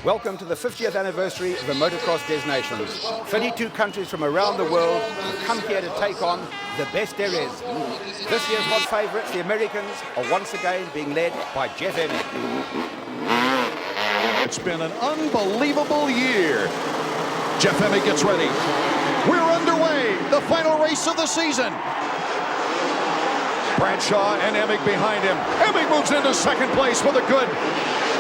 Welcome to the 50th anniversary of the Motocross Des Nations. 32 countries from around the world have come here to take on the best there is. This year's hot favourites, the Americans, are once again being led by Jeff Emig. It's been an unbelievable year. Jeff Emig gets ready. We're underway, the final race of the season. Bradshaw and Emig behind him. Emig moves into second place with a good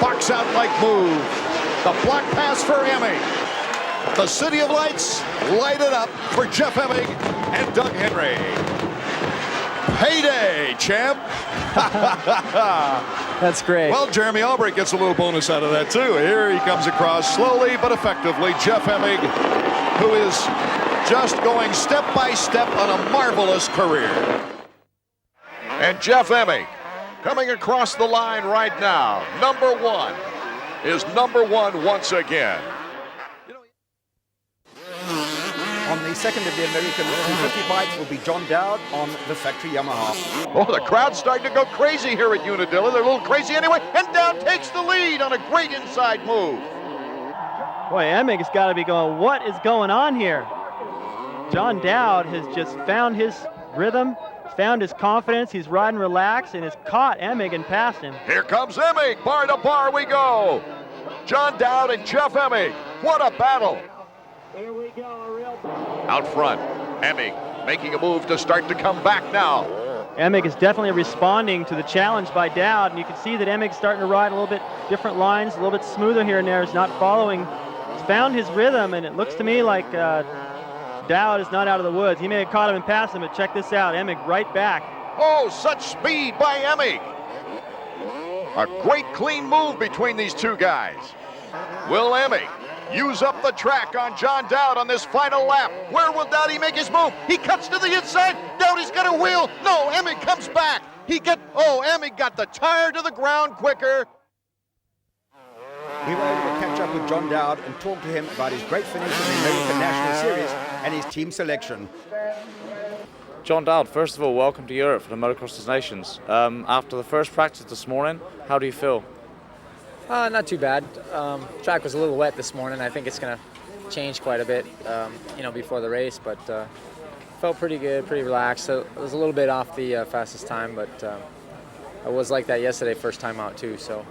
box-out-like move. The black pass for Emig. The City of Lights lighted up for Jeff Emig and Doug Henry. Payday, champ. That's great. Well, Jeremy Albright gets a little bonus out of that, too. Here he comes across slowly but effectively. Jeff Emig, who is just going step by step on a marvelous career. And Jeff Emig coming across the line right now. Number one is number one once again. On the second of the American 250 bikes will be John Dowd on the factory Yamaha. Oh, the crowd's starting to go crazy here at Unadilla. They're a little crazy anyway, and Dowd takes the lead on a great inside move. Boy, Emig's got to be going, what is going on here? John Dowd has just found his rhythm, found his confidence. He's riding relaxed and has caught Emig and passed him. Here comes Emig. Bar to bar we go. John Dowd and Jeff Emig. What a battle. Here we go, Out front, Emig making a move to start to come back now. Emig is definitely responding to the challenge by Dowd, and you can see that Emig's starting to ride a little bit different lines, a little bit smoother here and there. He's not following. He's found his rhythm, and it looks to me like Dowd is not out of the woods. He may have caught him and passed him, but check this out. Emig right back. Oh, such speed by Emig. A great clean move between these two guys. Will Emig use up the track on John Dowd on this final lap? Where will Dowdy make his move? He cuts to the inside. Dowdy's got a wheel. No, Emig comes back. Emig got the tire to the ground quicker. We were able to catch up with John Dowd and talk to him about his great finish in the American National Series and his team selection. John Dowd, first of all, welcome to Europe for the Motocross Des Nations. After the first practice this morning, how do you feel? Not too bad. Track was a little wet this morning. I think it's going to change quite a bit, before the race, but felt pretty good, pretty relaxed. So it was a little bit off the fastest time, but I was like that yesterday, first time out too. So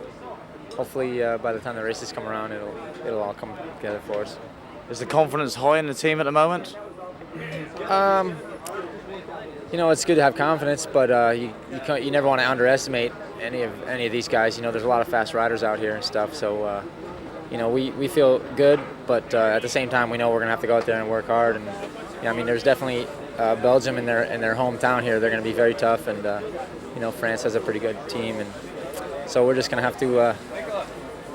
hopefully by the time the races come around, it'll all come together for us. Is the confidence high in the team at the moment? It's good to have confidence, but you never want to underestimate any of these guys. There's a lot of fast riders out here and stuff. So, we feel good, but at the same time, we know we're gonna have to go out there and work hard. And there's definitely Belgium in their hometown here. They're gonna be very tough, and France has a pretty good team, and so we're just gonna have to.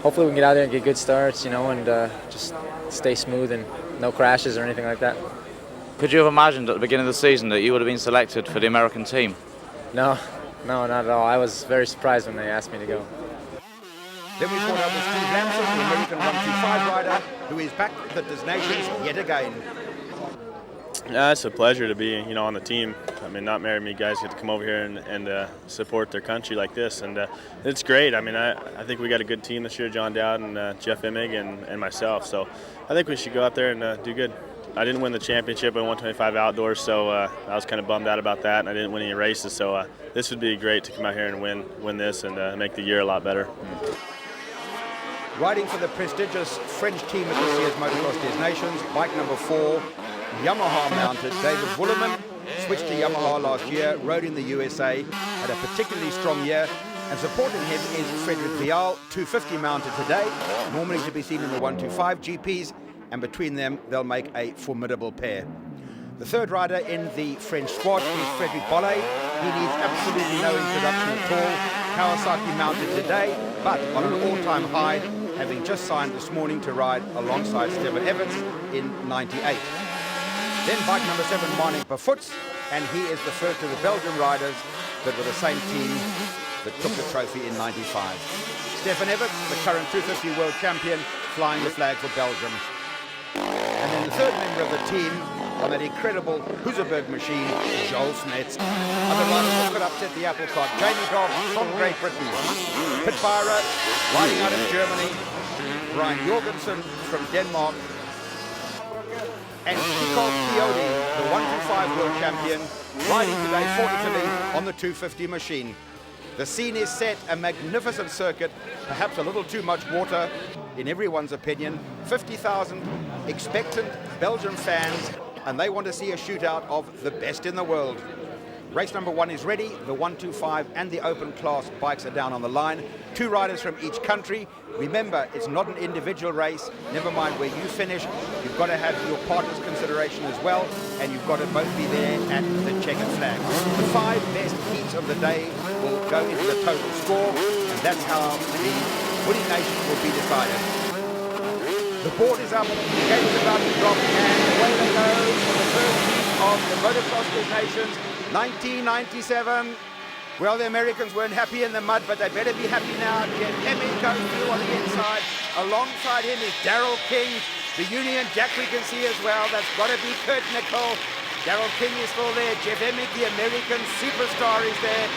Hopefully, we can get out there and get good starts, and just stay smooth and no crashes or anything like that. Could you have imagined at the beginning of the season that you would have been selected for the American team? No, not at all. I was very surprised when they asked me to go. Then we caught up with Steve Lamson, the American 125 rider, who is back at the Des Nations yet again. Yeah, it's a pleasure to be, on the team. Not many guys get to come over here and support their country like this, and it's great. I think we got a good team this year, John Dowd and Jeff Emig and myself. So I think we should go out there and do good. I didn't win the championship in 125 outdoors, so I was kind of bummed out about that, and I didn't win any races. So this would be great to come out here and win this and make the year a lot better. Riding for the prestigious French team at this year's Motocross Des Nations, bike number 4, Yamaha mounted David Wullerman, switched to Yamaha last year, rode in the USA, had a particularly strong year, and supporting him is Frederick Vial, 250 mounted today, normally to be seen in the 125 GPs, and between them they'll make a formidable pair. The third rider in the French squad is Frederic Bollet. He needs absolutely no introduction at all. Kawasaki mounted today, but on an all-time high, having just signed this morning to ride alongside Stefan Everts in 98. Then bike number 7, Marnik Bafoots, and he is the first of the Belgian riders that were the same team that took the trophy in 95. Stefan Everts, the current 250 world champion, flying the flag for Belgium. And then the third member of the team on that incredible Husaberg machine, Joel Smets. Other riders who could upset the apple cart. Jamie Goff from Great Britain. Pit Byra, riding out of Germany. Brian Jorgensen from Denmark, and Nicole Piodi, the 125 world champion, riding today for Italy on the 250 machine. The scene is set, a magnificent circuit, perhaps a little too much water in everyone's opinion. 50,000 expectant Belgian fans, and they want to see a shootout of the best in the world. Race number 1 is ready. The 125 and the open class bikes are down on the line. 2 riders from each country. Remember, it's not an individual race. Never mind where you finish. You've got to have your partner's consideration as well, and you've got to both be there at the checkered flag. The 5 best heats of the day will go into the total score, and that's how the winning nation will be decided. The board is up, the gate is about to drop, and away they go for the first heat of the Motocross Des Nations 1997. Well, the Americans weren't happy in the mud, but they better be happy now. Jeff Emmett goes through on the inside. Alongside him is Daryl King, the Union Jack we can see as well. That's got to be Kurt Nickel. Daryl King is still there. Jeff Emmett, the American superstar, is there.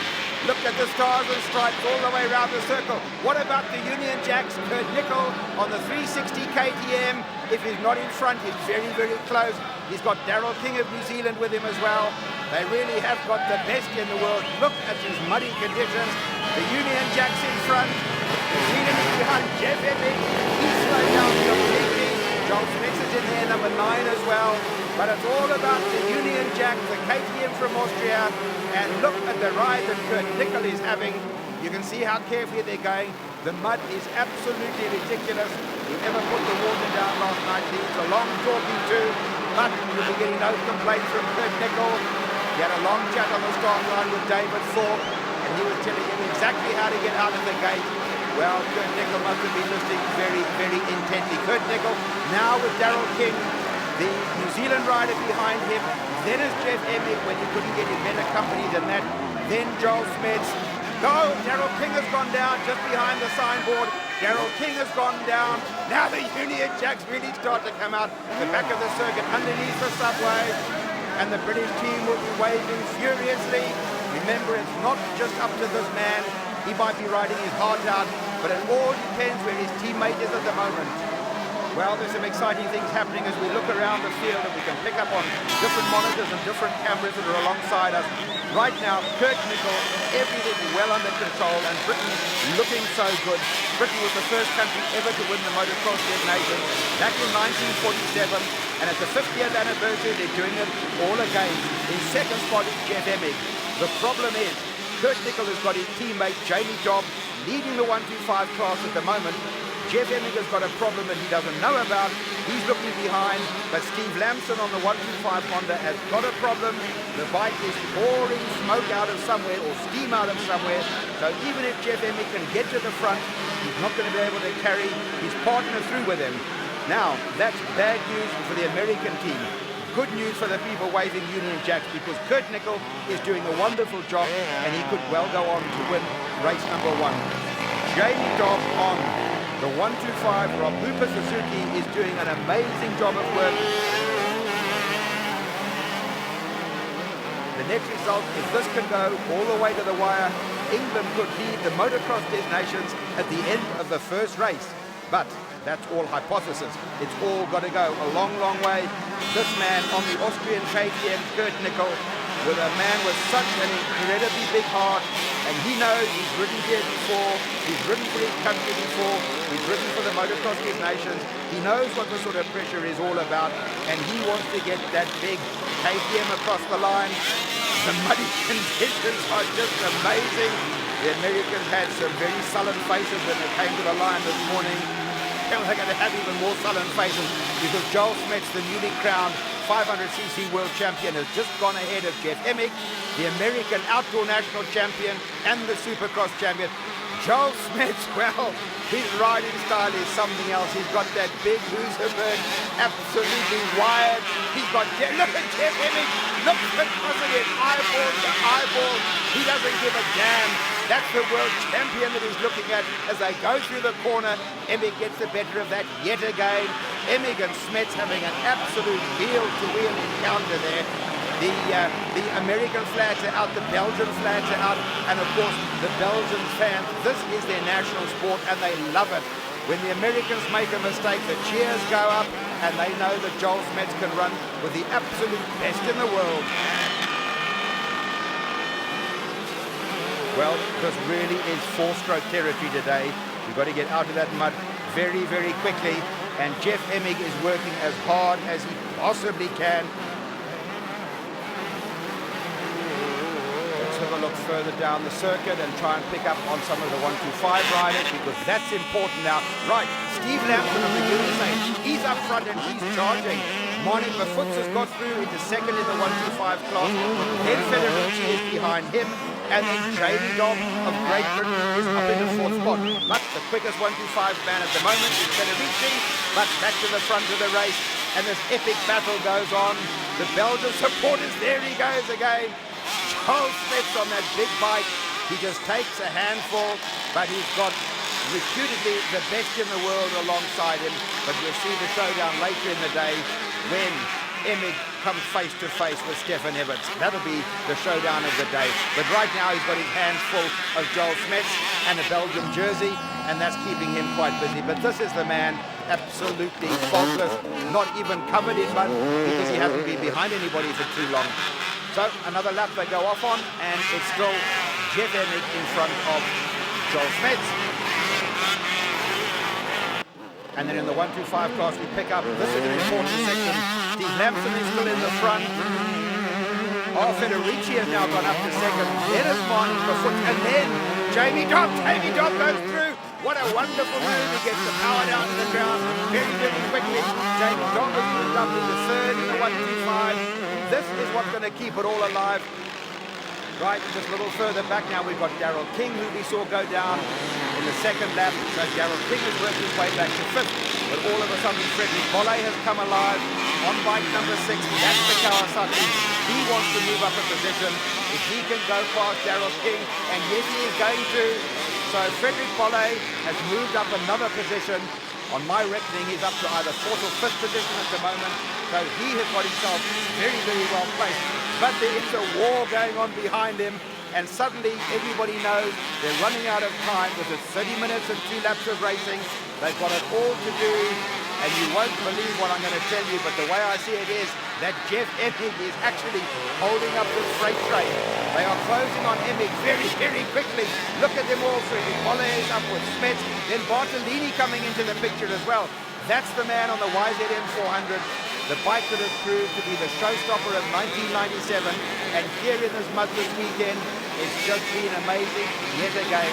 Look at the stars and stripes all the way around the circle. What about the Union Jacks? Kurt Nickel on the 360 KTM. If he's not in front, he's very, very close. He's got Daryl King of New Zealand with him as well. They really have got the best in the world. Look at these muddy conditions. The Union Jacks in front. New Zealand is behind. Jeff Emmett, he's slowed down completely. Joel Smith is in there, number 9 as well. But it's all about the Union Jack, the KTM from Austria. And look at the ride that Kurt Nickel is having. You can see how carefully they're going. The mud is absolutely ridiculous. Whoever put the water down last night needs a long talking to, but you'll be getting no complaints from Kurt Nickel. He had a long chat on the start line with David Thorpe, and he was telling him exactly how to get out of the gate. Well, Kurt Nickel must have been listening very, very intently. Kurt Nickel now with Daryl King, the New Zealand rider behind him. Then is Jeff Emmett, when you couldn't get in better company than that. Then Joel Smets. No, Daryl King has gone down just behind the signboard. Daryl King has gone down. Now the Union Jacks really start to come out the back of the circuit underneath the subway. And the British team will be waving furiously. Remember, it's not just up to this man. He might be riding his heart out, but it all depends where his teammate is at the moment. Well, there's some exciting things happening as we look around the field, and we can pick up on different monitors and different cameras that are alongside us. Right now, Kurt Nickel, everything well under control, and Britain looking so good. Britain was the first country ever to win the Motocross Des Nations back in 1947, and at the 50th anniversary, they're doing it all again. In second spot is Jeff Emmett. The problem is, Kurt Nickel has got his teammate Jamie Dobb leading the 125 class at the moment. Jeff Emmett has got a problem that he doesn't know about. He's looking behind, but Steve Lamson on the 125 Honda has got a problem. The bike is pouring smoke out of somewhere or steam out of somewhere. So even if Jeff Emmett can get to the front, he's not going to be able to carry his partner through with him. Now, that's bad news for the American team. Good news for the people waving Union Jacks, because Kurt Nickel is doing a wonderful job and he could well go on to win race number 1. Jamie Dobb on the 125 from Hooper Suzuki is doing an amazing job of work. The next result, if this can go all the way to the wire, England could lead the Motocross Des Nations at the end of the first race. But that's all hypothesis. It's all got to go a long, long way. This man on the Austrian KTM, Kurt Nickel, with a man with such an incredibly big heart, and he knows he's ridden here before, he's ridden for his country before, he's ridden for the Motocross Des Nations, he knows what the sort of pressure is all about, and he wants to get that big KTM across the line. The muddy conditions are just amazing. The Americans had some very sullen faces when they came to the line this morning. They're going to have even more sullen faces because Joel Smets, the newly crowned 500cc world champion, has just gone ahead of Jeff Emmett, the American outdoor national champion and the Supercross champion. Joel Smets, well, his riding style is something else. He's got that big Husaberg, absolutely wired. He's got, look at Jeff Emmett, look at it, eyeball to eyeball. He doesn't give a damn. That's the world champion that he's looking at as they go through the corner. Emmett gets the better of that yet again. Emmett and Smets having an absolute wheel-to-wheel encounter there. The American flags are out, the Belgian flags are out, and of course the Belgian fans, this is their national sport and they love it. When the Americans make a mistake, the cheers go up and they know that Joel Smets can run with the absolute best in the world. Well, this really is four-stroke territory today. You've got to get out of that mud very, very quickly, and Jeff Emig is working as hard as he possibly can. Let's have a look further down the circuit and try and pick up on some of the 125 riders, because that's important now. Right, Steve Lampson of the USA, he's up front and he's charging. Monik Mafutz has got through into second in the 125 class. Then Federici is behind him. And then Jamie Dobb of Great Britain is up in the fourth spot. But the quickest 125 man at the moment is Federici, but back to the front of the race. And this epic battle goes on. The Belgian supporters, there he goes again. Charles Smets on that big bike. He just takes a handful, but he's got reputedly the best in the world alongside him. But we'll see the showdown later in the day when Emig comes face to face with Stefan Everts. That'll be the showdown of the day. But right now he's got his hands full of Joel Smets and a Belgium jersey, and that's keeping him quite busy. But this is the man, absolutely faultless, not even covered in mud because he hasn't been behind anybody for too long. So another lap they go off on, and it's still Jeff Emig in front of Joel Smets. And then in the 125 class we pick up, this is an important section. Steve Lampson is still in the front. Oh, Federici has now gone up to second. Then it's Monik Mafutz, and then Jamie Dobb. Jamie Dobb goes through. What a wonderful move. He gets the power down to the ground very, very quickly. Jamie Dobb has moved up into third in the 125. This is what's going to keep it all alive. Right, just a little further back now, we've got Daryl King, who we saw go down in the second lap. So Daryl King has worked his way back to fifth. But all of a sudden, Frederick Bolle has come alive on bike number 6. That's the Kawasaki. He wants to move up a position. If he can go past Daryl King, and yes, he is going to. So Frederick Bolle has moved up another position. On my reckoning, he's up to either 4th or 5th position at the moment. So he has got himself very, very well placed. But there is a war going on behind him, and suddenly everybody knows they're running out of time. This is 30 minutes and 2 laps of racing. They've got it all to do, and you won't believe what I'm going to tell you, but the way I see it is that Jeff Emig is actually holding up this freight train. They are closing on Emig very, very quickly. Look at them all. Frederick Bolle is up with Smets, then Bartolini coming into the picture as well. That's the man on the YZM 400. The bike that has proved to be the showstopper of 1997, and here in this mud this weekend, it's just been amazing yet again.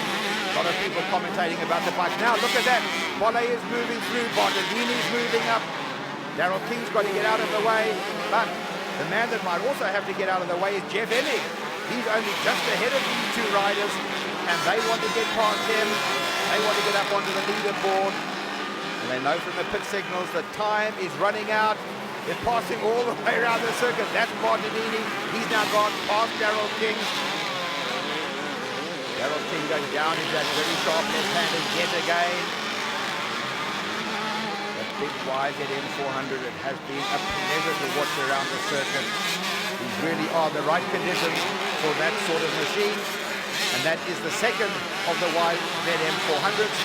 A lot of people commentating about the bike. Now look at that, Bolle is moving through, Bartolini's moving up, Daryl King's got to get out of the way, but the man that might also have to get out of the way is Jeff Emig. He's only just ahead of these two riders, and they want to get past him, they want to get up onto the leaderboard, and they know from the pit signals that time is running out. They're passing all the way around the circuit. That's Bartolini. He's now gone past Daryl King. Daryl King goes down into that very sharp left-handed yet again. The big YZM 400, it has been a pleasure to watch around the circuit. These really are the right conditions for that sort of machine. And that is the second of the YZM 400s.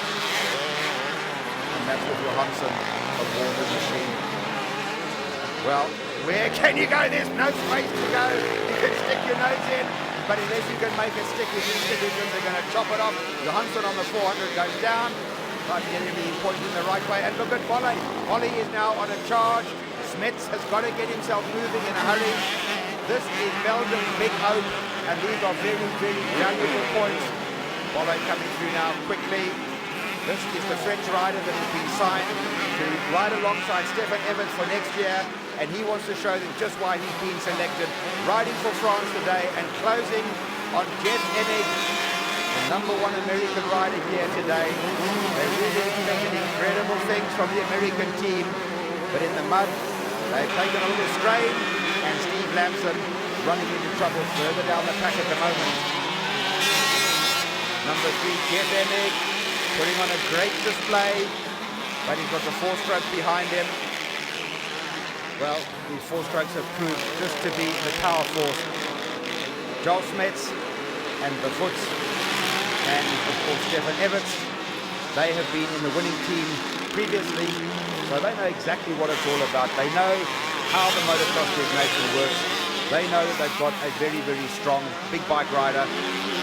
And that's with Johansson aboard the machine. Well, where can you go? There's no space to go. You can stick your nose in, but unless you can make a stick with these divisions, they're going to chop it off. Johansson on the 400 goes down. Try to get him pointed in the right way. And look at Bolle. Bolle is now on a charge. Smets has got to get himself moving in a hurry. This is Belgium's big hope, and these are very, very valuable points. Bolle coming through now quickly. This is the French rider that has been signed to ride alongside Stefan Everts for next year, and he wants to show them just why he's been selected. Riding for France today and closing on Jeff Emig, the #1 American rider here today. They really expected incredible things from the American team, but in the mud, they've taken a little strain, and Steve Lampson running into trouble further down the pack at the moment. Number 3, Jeff Emig, putting on a great display, but he's got the 4-stroke behind him. Well, these four strokes have proved just to be the power force. Joel Smets and the Foots and, of course, Stefan Everts, they have been in the winning team previously, so they know exactly what it's all about. They know how the Motocross Des Nations works. They know that they've got a very, very strong big bike rider.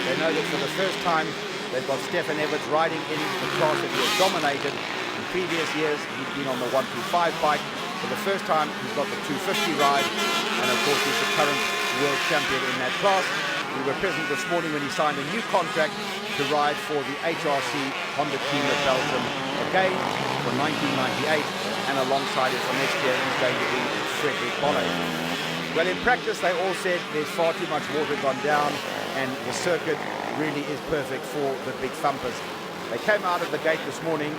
They know that for the first time, they've got Stefan Everts riding in the class that he has dominated. In previous years, he's been on the 125 bike. For the first time, he's got the 250 ride, and of course, he's the current world champion in that class. We were present this morning when he signed a new contract to ride for the HRC Honda team of Belgium again for 1998, and alongside it for next year is going to be Frederick Bolle. Well, in practice, they all said there's far too much water gone down, and the circuit really is perfect for the big thumpers. They came out of the gate this morning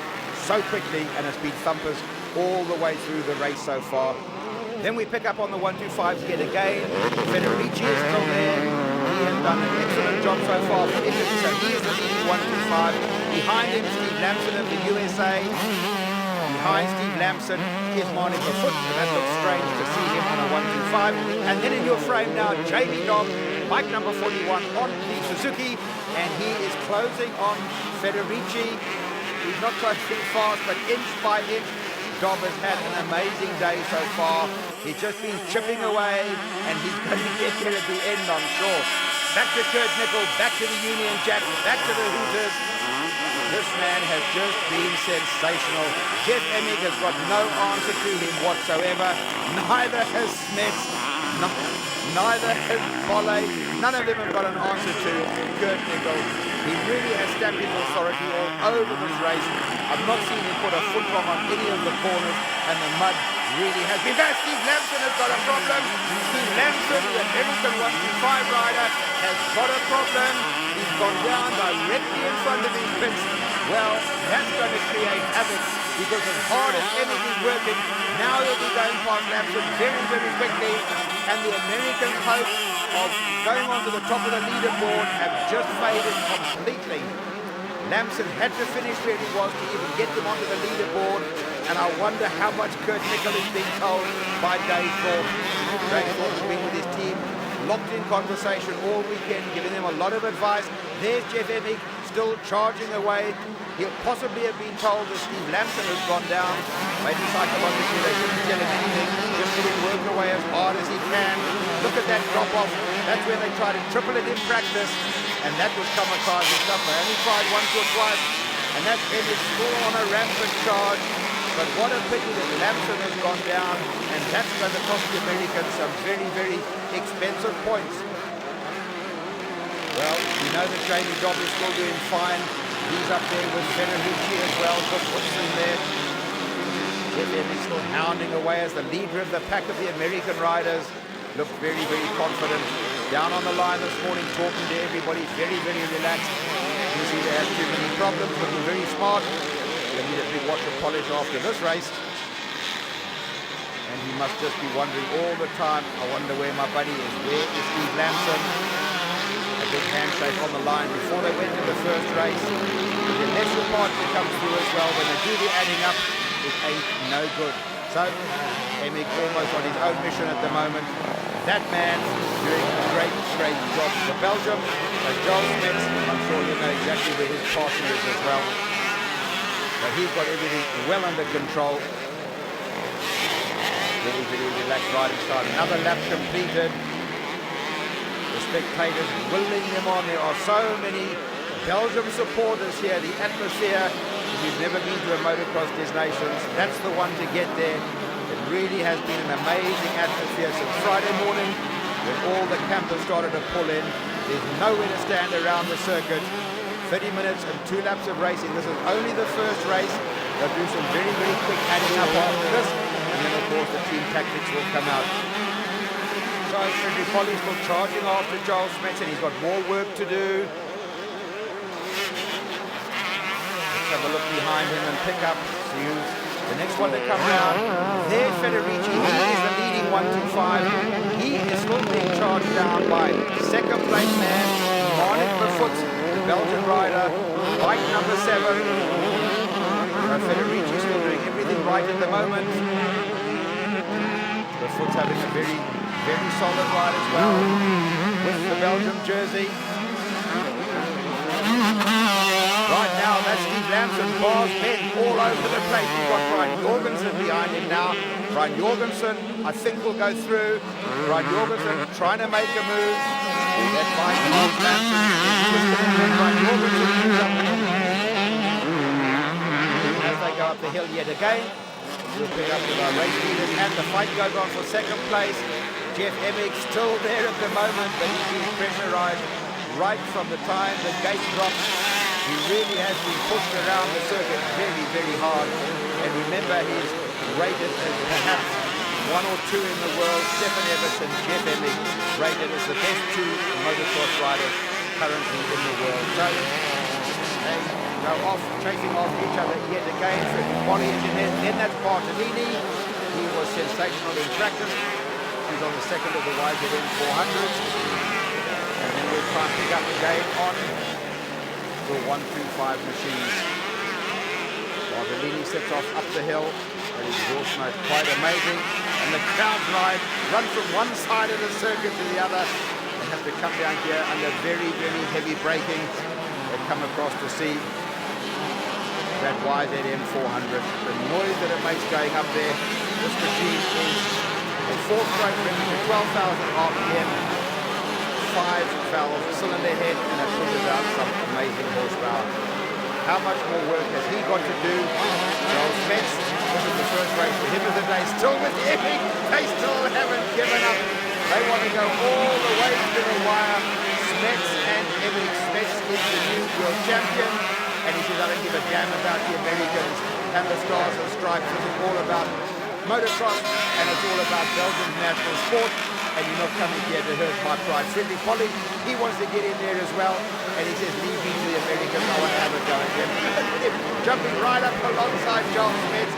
so quickly, and it's been thumpers all the way through the race so far. Then we pick up on the 125s yet again. Federici is still there. He has done an excellent job so far for Italy, so he is the leading 125. Behind him, Steve Lamson of the USA. Behind Steve Lamson is Monica Foot, and that looks strange to see him on a 125. And then in your frame now, Jamie Dobb, bike number 41 on the Suzuki, and he is closing on Federici. He's not closing fast, but inch by inch, Dobb has had an amazing day so far. He's just been chipping away, and he's going to get there at the end, I'm sure. Back to Kurt Nickel, back to the Union Jack, back to the Hooters. This man has just been sensational. Jeff Emig has got no answer to him whatsoever. Neither has Smets, neither has Bolle. None of them have got an answer to Kurt Nickel. He really has stamped his authority all over this race. I've not seen him put a foot wrong on any of the corners, and the mud really has been bad. Steve Lamson has got a problem. Steve Lamson, the American 125 rider, has got a problem. He's gone down directly in front of his pits. Well, that's going to create havoc, because as hard as Emig is working, now he'll be going past Lamson very, very quickly, and the American hope of going on to the top of the leaderboard have just faded completely. Lamson had to finish where he was to even get them onto the leaderboard, and I wonder how much Kurt Nickel is being told by Dave Thorpe. Dave Thorpe has been with his team, locked in conversation all weekend, giving them a lot of advice. There's Jeff Emig still charging away. He'll possibly have been told that Steve Lamson has gone down. Maybe psychologically they shouldn't tell him anything. Just let him work away as hard as he can. Look at that drop-off. That's when they try to triple it in practice, and that was kamikaze stuff. They only tried once or twice, and that's Emig still on a rampant charge. But what a pity that Lamson has gone down, and that's going to cost the Americans some very, very expensive points. Well, we know that Jamie Dobb is still doing fine. He's up there with Federici as well. But what's in there? Jeff Emig still hounding away as the leader of the pack of the American riders. Looked very, very confident. Down on the line this morning, talking to everybody, very, very relaxed. You see they have too many problems, looking very smart. They need a big wash and polish after this race. And he must just be wondering all the time, I wonder where my buddy is. Where is Steve Lamson? A big handshake on the line before they went to the first race. The electoral party comes through as well. When they do the adding up, it ain't no good. So, Emig almost on his own mission at the moment. That man doing a great, great job for Belgium. So Joel Smets, I'm sure you know exactly where his partner is as well. So he's got everything well under control. Very, very relaxed riding style. Another lap completed. The spectators willing them on. There are so many Belgium supporters here. The atmosphere, if you've never been to a Motocross Des Nations, that's the one to get there. It really has been an amazing atmosphere since Friday morning when all the campers started to pull in. There's nowhere to stand around the circuit. 30 minutes and 2 laps of racing. This is only the first race. They'll do some very, very quick adding up after this, and then of course the team tactics will come out. So Frederick Bolle's still charging after Joel Smets, and he's got more work to do. Let's have a look behind him and pick up. See who's the next one to come round. There's Federici. He is the leading 125. He is still being charged down by second place man, Marnik Befoot, the Belgian rider, bike number 7. So Federici still doing everything right at the moment. The Foot's having a very, very solid ride as well with the Belgium jersey. Right now, that's Steve Lamson, bars bent all over the place. We've got Brian Jorgensen behind him now. Brian Jorgensen, I think, will go through. Brian Jorgensen trying to make a move. That bike of Lamson is twisted in. Brian Jorgensen moves up the hill. As they go up the hill yet again, we'll pick up with our race leaders, and the fight goes on for second place. Jeff Emig still there at the moment, but he's being pressurized right from the time the gate drops. He really has been pushed around the circuit very, very hard. And remember, he's rated as perhaps one or two in the world. Stefan Everts and Jeff Emig rated as the best two motocross riders currently in the world. So they go off, chasing off each other yet again. Frederick Bolli is in there. Then that's Bartolini. He was sensational in practice. He's on the second of the YZM 400s. And then we'll try and pick up again on the 125 machines. Bartolini sets off up the hill. That exhaust mode quite amazing. And the crowd run from one side of the circuit to the other. They have to come down here under very, very heavy braking. They come across to see that YZM 400. The noise that it makes going up there. This machine is a 4-stroke engine with 12,000 RPM. 5-valve cylinder head, and it pushes out some amazing horsepower. How much more work has he got to do? Joel Smets, this is the first race for him of the day, still with Emig. They still haven't given up. They want to go all the way to the wire. Smets and Emig. Smets is the new world champion, and he says, I don't give a damn about the Americans and the stars and stripes. This is all about motocross, and it's all about Belgium's national sport. And you're not coming here to hurt my pride. Frederick Bolli, he wants to get in there as well. And he says, leave me to the Americans. I want to have a go at him. Jumping right up alongside Joel Smets.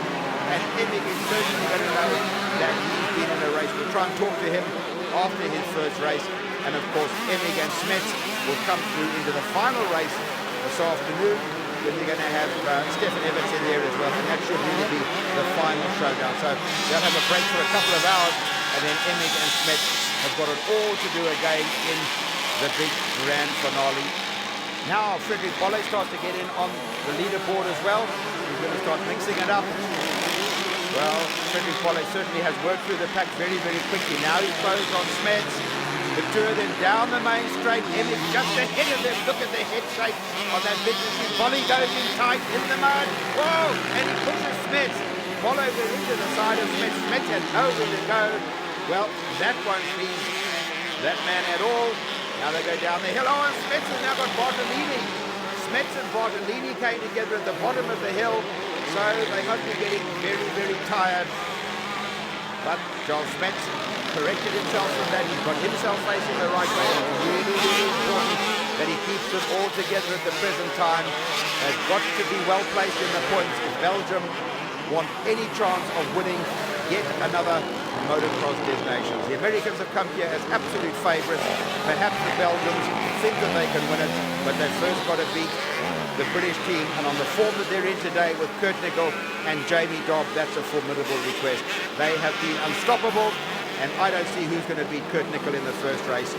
And Emig is certainly going to know that he's been in a race. We'll try and talk to him after his first race. And of course, Emig and Smets will come through into the final race this afternoon. Then they're going to have Stefan Everts in there as well. And that should really be the final showdown. So they'll have a break for a couple of hours. And then Emig and Smets have got it all to do again in the big grand finale. Now Frederick Bolli starts to get in on the leaderboard as well. He's going to start mixing it up. Well, Frederick Bolli certainly has worked through the pack very, very quickly. Now he's closed on Smets. The two of them down the main straight. Emig just ahead of them. Look at the head shake on that big machine. Bolli goes in tight in the mud. Whoa! And he pushes Smets. Bolli goes into the side of Smets. Smets has nowhere to go. Well, that won't please that man at all. Now they go down the hill. Oh, and Smets has now got Bartolini. Smets and Bartolini came together at the bottom of the hill, so they must be getting very, very tired. But Joel Smets corrected himself from that. He's got himself facing the right way. It's really, really important that he keeps it all together at the present time. They've got to be well placed in the points if Belgium want any chance of winning yet another Motocross Des Nations. The Americans have come here as absolute favourites. Perhaps the Belgians think that they can win it, but they've first got to beat the British team. And on the form that they're in today with Kurt Nickel and Jamie Dobb, that's a formidable request. They have been unstoppable, and I don't see who's going to beat Kurt Nickel in the first race.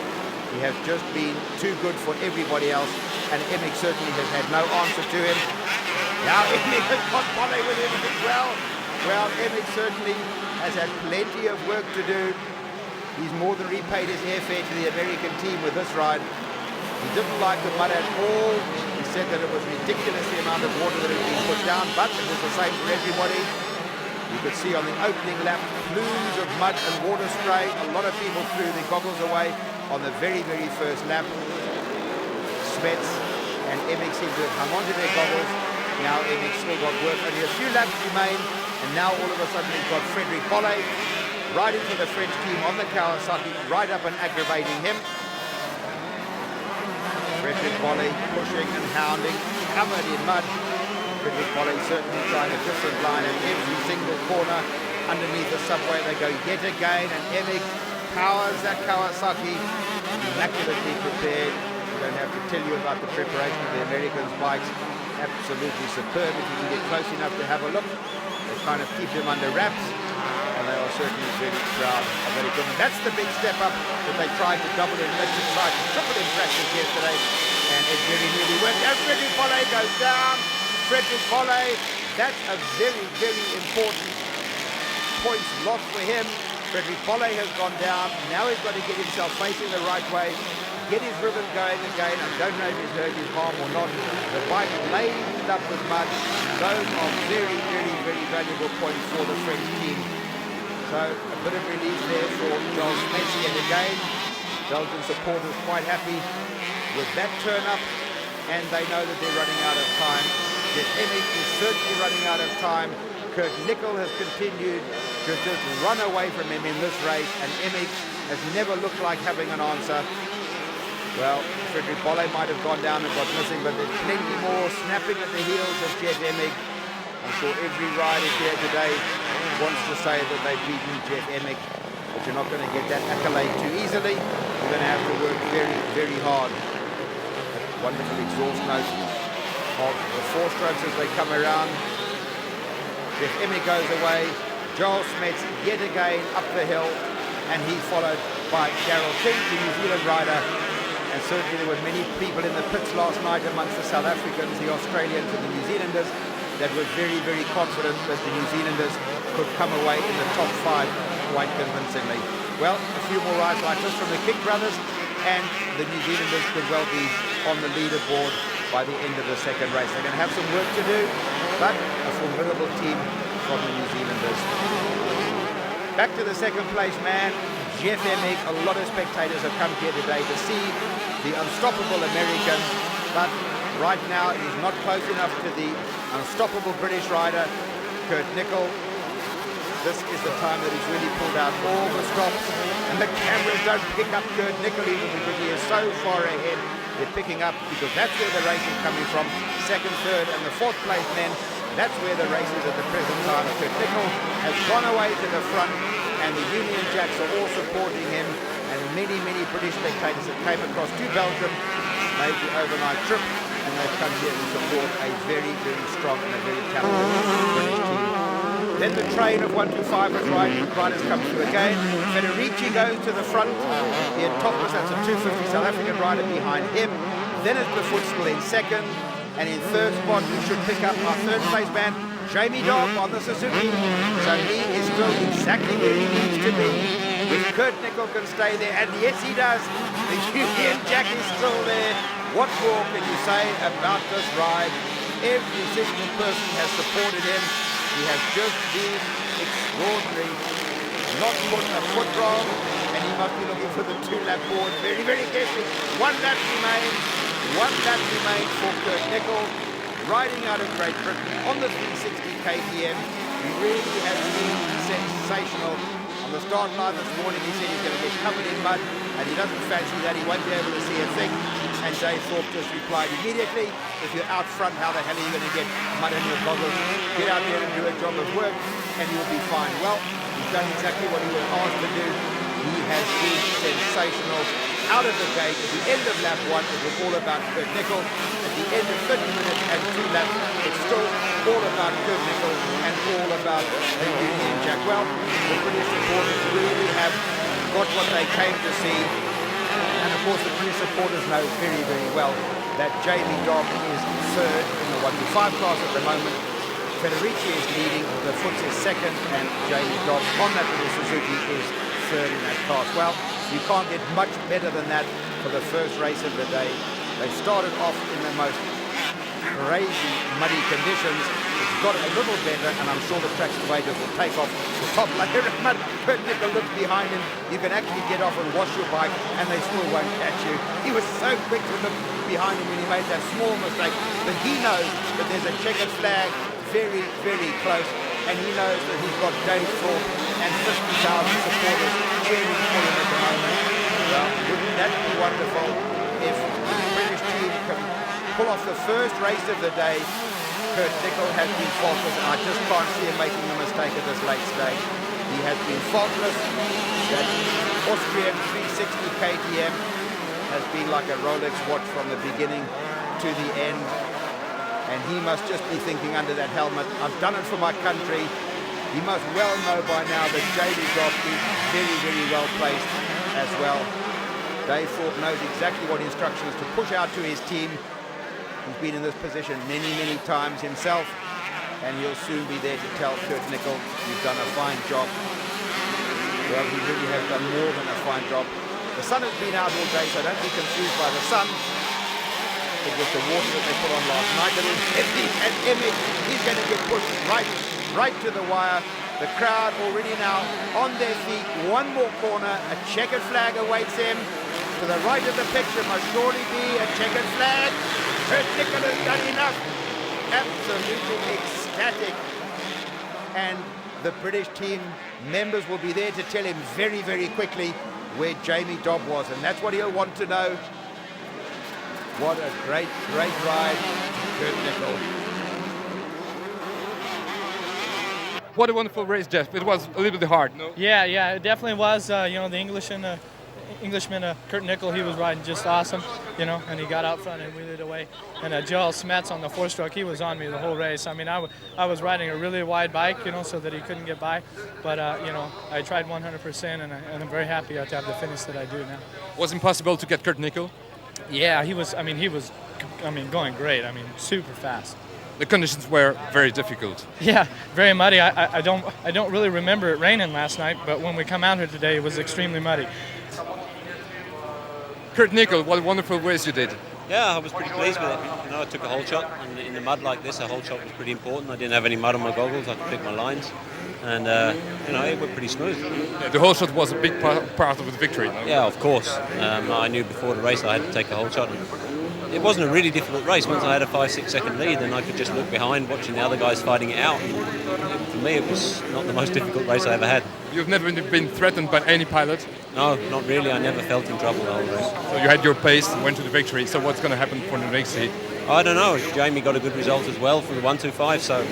He has just been too good for everybody else, and Emig certainly has had no answer to him. Now Emig has got Bolli with him as well. Well, Emig certainly has had plenty of work to do. He's more than repaid his airfare to the American team with this ride. He didn't like the mud at all. He said that it was ridiculous the amount of water that had been put down, but it was the same for everybody. You could see on the opening lap plumes of mud and water spray. A lot of people threw their goggles away on the very, very first lap. Smets and Emig seem to have hung onto their goggles. Now Emig's still got work. Only a few laps remain. And now all of a sudden he's got Frederick Bolli riding for the French team on the Kawasaki, right up and aggravating him. Frederick Bolli pushing and hounding, covered in mud. Frederick Bolli certainly trying a different line in every single corner. Underneath the subway they go yet again, and Emig powers that Kawasaki, immaculately prepared. We don't have to tell you about the preparation of the Americans' bikes. Absolutely superb if you can get close enough to have a look. They kind of keep them under wraps. and they are certainly very proud of that equipment. That's the big step up that they tried to double in, they tried to triple in practice yesterday, and it very nearly worked. And Frederick Bolle goes down. Frederick Bolle, that's a very, very important points lost for him. Frederick Bolle has gone down. Now he's got to get himself facing the right way, get his rhythm going again. I don't know if he's hurt his arm or not. The bike laden up with mud. Those are very, very, very valuable points for the French team. So a bit of relief there for Joel Smets yet again. Belgian supporters quite happy with that turn up, and they know that they're running out of time. Jeff Emig is certainly running out of time. Kurt Nickel has continued to just run away from him in this race, and Emig has never looked like having an answer. Well, Frederick Bolle might have gone down and got missing, but there's plenty more snapping at the heels of Jeff Emig. I'm sure every rider here today wants to say that they've beaten Jeff Emig, but you're not going to get that accolade too easily. You're going to have to work very, very hard. That wonderful exhaust note of the four strokes as they come around. Jeff Emig goes away. Joel Smets yet again up the hill, and he's followed by Darrell King, the New Zealand rider. And certainly there were many people in the pits last night amongst the South Africans, the Australians and the New Zealanders that were very, very confident that the New Zealanders could come away in the top 5 quite convincingly. Well, a few more rides like this from the King brothers, and the New Zealanders could well be on the leaderboard by the end of the second race. They're going to have some work to do, but a formidable team from the New Zealanders. Back to the second place man, Jeff Emig. A lot of spectators have come here today to see the unstoppable American, but right now he's not close enough to the unstoppable British rider, Kurt Nickel. This is the time that he's really pulled out all the stops, and the cameras don't pick up Kurt Nickel even because he is so far ahead. They're picking up because that's where the race is coming from. Second, third, and the fourth place men. That's where the race is at the present time. Kurt Nickel has gone away to the front, and the Union Jacks are all supporting him, and many, many British spectators that came across to Belgium made the overnight trip, and they've come here to support a very, very strong and a very talented British team. Then the train of 125 riders come through again. Federici goes to the front. He had topless, that's a 250 South African rider behind him. Then it's Lefoot still in second. And in third spot, we should pick up our third place man, Jamie Dobb on the Suzuki. So he is still exactly where he needs to be. If Kurt Nickel can stay there, and yes he does, the Union Jack is still there. What more can you say about this ride? Every single person has supported him. He has just been extraordinary. Not put a foot wrong, and he must be looking for the 2-lap board very, very carefully. 1 lap remains. 1 lap remains for Kurt Nickel, riding out of Great Britain on the 360 KTM. He really has been sensational. On the start line this morning, he said he's going to get covered in mud, and he doesn't fancy that. He won't be able to see a thing. And Dave Thorpe just replied immediately, if you're out front, how the hell are you going to get mud in your goggles? Get out there and do a job of work, and you'll be fine. Well, he's done exactly what he was asked to do. He has been sensational. Out of the gate, at the end of lap 1, it was all about Kurt Nickel. At the end of 30 minutes and 2 laps, it's still all about Kurt Nickel and all about the Union Jack. Well, the British supporters really have got what they came to see. And of course, the British supporters know very, very well that Jamie Dobb is third in the 125 class at the moment. Federici is leading, Lefoot is second, and Jamie Dobb on that little Suzuki is third in that class. Well, you can't get much better than that for the first race of the day. They started off in the most crazy muddy conditions. It's got a little better, and I'm sure the track surveyors will take off the top layer of mud. Kurt Nickel looks behind him. You can actually get off and wash your bike, and they still won't catch you. He was so quick to look behind him when he made that small mistake, but he knows that there's a checkered flag very, very close, and he knows that he's got Dave Thorpe and 50,000 supporters cheering for him at the moment. Well, wouldn't that be wonderful if the British team can pull off the first race of the day? Kurt Nickel has been faultless, and I just can't see him making a mistake at this late stage. He has been faultless. That Austrian 360 KTM has been like a Rolex watch from the beginning to the end. And he must just be thinking under that helmet, I've done it for my country. He must well know by now that Jamie Dobb is very, very well placed as well. Dave Thorpe knows exactly what instructions to push out to his team. He's been in this position many, many times himself, and he'll soon be there to tell Kurt Nickel, you've done a fine job. Well, he really has done more than a fine job. The sun has been out all day, so don't be confused by the sun. It was the water that they put on last night that is heavy, and Emmett, he's going to get pushed right to the wire. The crowd already now on their feet. One more corner, a checkered flag awaits him. To the right of the picture must surely be a checkered flag. Kurt Nickel has done enough. Absolutely ecstatic. And the British team members will be there to tell him very, very quickly where Jamie Dobb was, and that's what he'll want to know. What a great, great ride, Kurt Nickel. What a wonderful race, Jeff. It was a little bit hard, no? Yeah, it definitely was. The Englishman, Kurt Nickel, he was riding just awesome, and he got out front and wheeled away. And Joel Smets on the 4-stroke, he was on me the whole race. I mean, I was riding a really wide bike, so that he couldn't get by. But, I tried 100%, and I'm very happy to have the finish that I do now. Was it impossible to get Kurt Nickel? Yeah, he was going great. Super fast. The conditions were very difficult. Yeah, very muddy. I don't really remember it raining last night, but when we come out here today, it was extremely muddy. Kurt Nickel, what a wonderful race you did. Yeah, I was pretty pleased with it. I took a whole shot, and in the mud like this, a whole shot was pretty important. I didn't have any mud on my goggles. I could pick my lines, and it went pretty smooth. Yeah, the whole shot was a big part of the victory. No? Yeah, of course. I knew before the race I had to take a whole shot. It wasn't a really difficult race. Once I had a 5-6 second lead, then I could just look behind, watching the other guys fighting it out. For me, it was not the most difficult race I ever had. You've never been threatened by any pilot? No, not really. I never felt in trouble the whole race. So you had your pace and went to the victory. So what's going to happen for the next heat? I don't know. Jamie got a good result as well for the 125. So,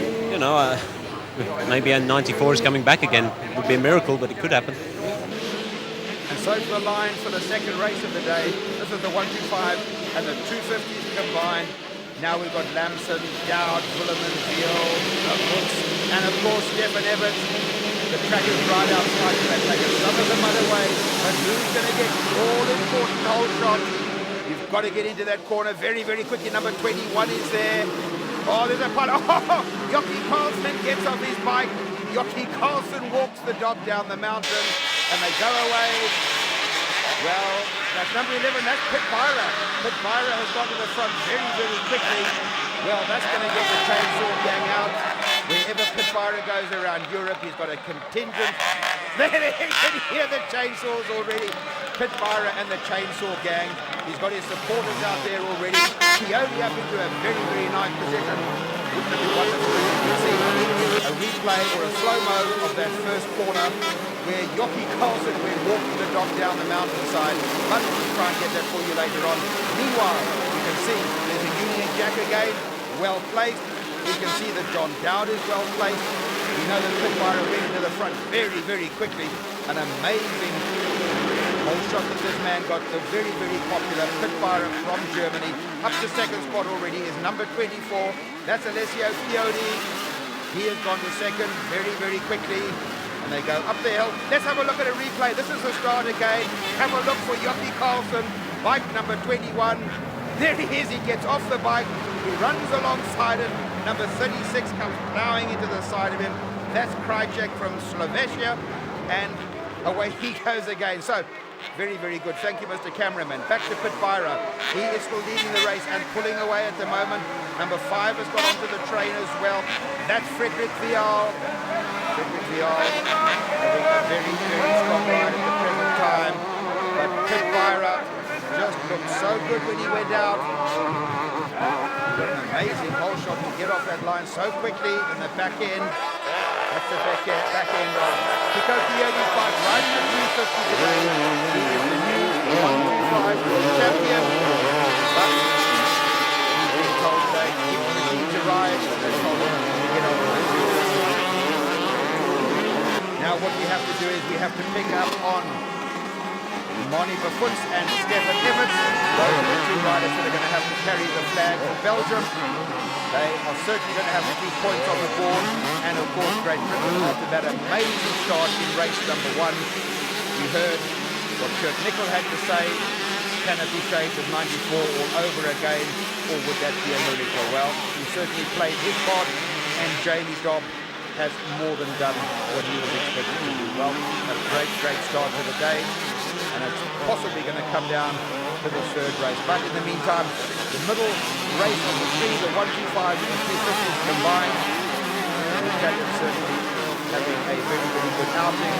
maybe a 94 is coming back again. It would be a miracle, but it could happen. And so to the line for the second race of the day. This is the 125 and the 250s combined. Now we've got Lamson, Dowd, Williman, Veal, Brooks, and of course Stefan Evans. The track is right outside of that track. Some of them otherway, but who's going to get all important whole shot? You've got to get into that corner very, very quickly. Number 21 is there. Oh, there's a pilot. Oh, Jockey Carlson gets off his bike. Jockey Carlson walks the dog down the mountain, and they go away. Well, that's number 11, that's Pit Byra. Pit Byra has gone to the front very, very quickly. Well, that's going to get the chainsaw gang out. Wherever Pit Byra goes around Europe, he's got a contingent. There you can hear the chainsaws already. Pit Byra and the chainsaw gang. He's got his supporters out there already. Keone up into a very, very nice position. Wouldn't it be wonderful if you could see a replay or a slow-mo of that first corner where Jockey Carlson went walking the dog down the mountainside. But we'll try and get that for you later on. Meanwhile, you can see there's a Union Jack again, well placed. You can see that John Dowd is well placed. We know that Pit Byra went into the front very, very quickly. An amazing whole shot that this man got. The very, very popular Pit Byra from Germany. Up to second spot already is number 24. That's Alessio Fiori. He has gone to second very, very quickly. And they go up the hill. Let's have a look at a replay. This is the start again. Have a look for Jockey Carlson, bike number 21. There he is. He gets off the bike. He runs alongside it. Number 36 comes plowing into the side of him. That's Krajcek from Slovakia. And away he goes again. So, very, very good. Thank you, Mr. Cameraman. Back to Pit Byra. He is still leading the race and pulling away at the moment. Number 5 has got onto the train as well. That's Frederick Vial. Frederick Vial having a very, very strong ride at the present time. But Pit Byra just looked so good when he went out. Got an amazing whole shot to get off that line so quickly in the back end. That's the back end of Kiko Keone's bike riding the 250 today. He is the new 125 world champion. But he's been told that he needs to ride, and they're told him to get on with it. Now what we have to do is we have to pick up on Moni Bafutz and Stefan Evans. Those are the two riders that are going to have to carry the flag for Belgium. They are certainly going to have 3 points on the board. And of course, Great Britain after that amazing start in race number 1. We heard what Kurt Nickel had to say. Can it be changed at 94 all over again, or would that be a miracle? Well, he certainly played his part, and Jamie Dobb has more than done what he was expected to do. Well, a great start to the day, and it's possibly going to come down to the 3rd race. But in the meantime, the middle race of the 3, the 125 and the 250s combined, and the Italians certainly having a very good outing.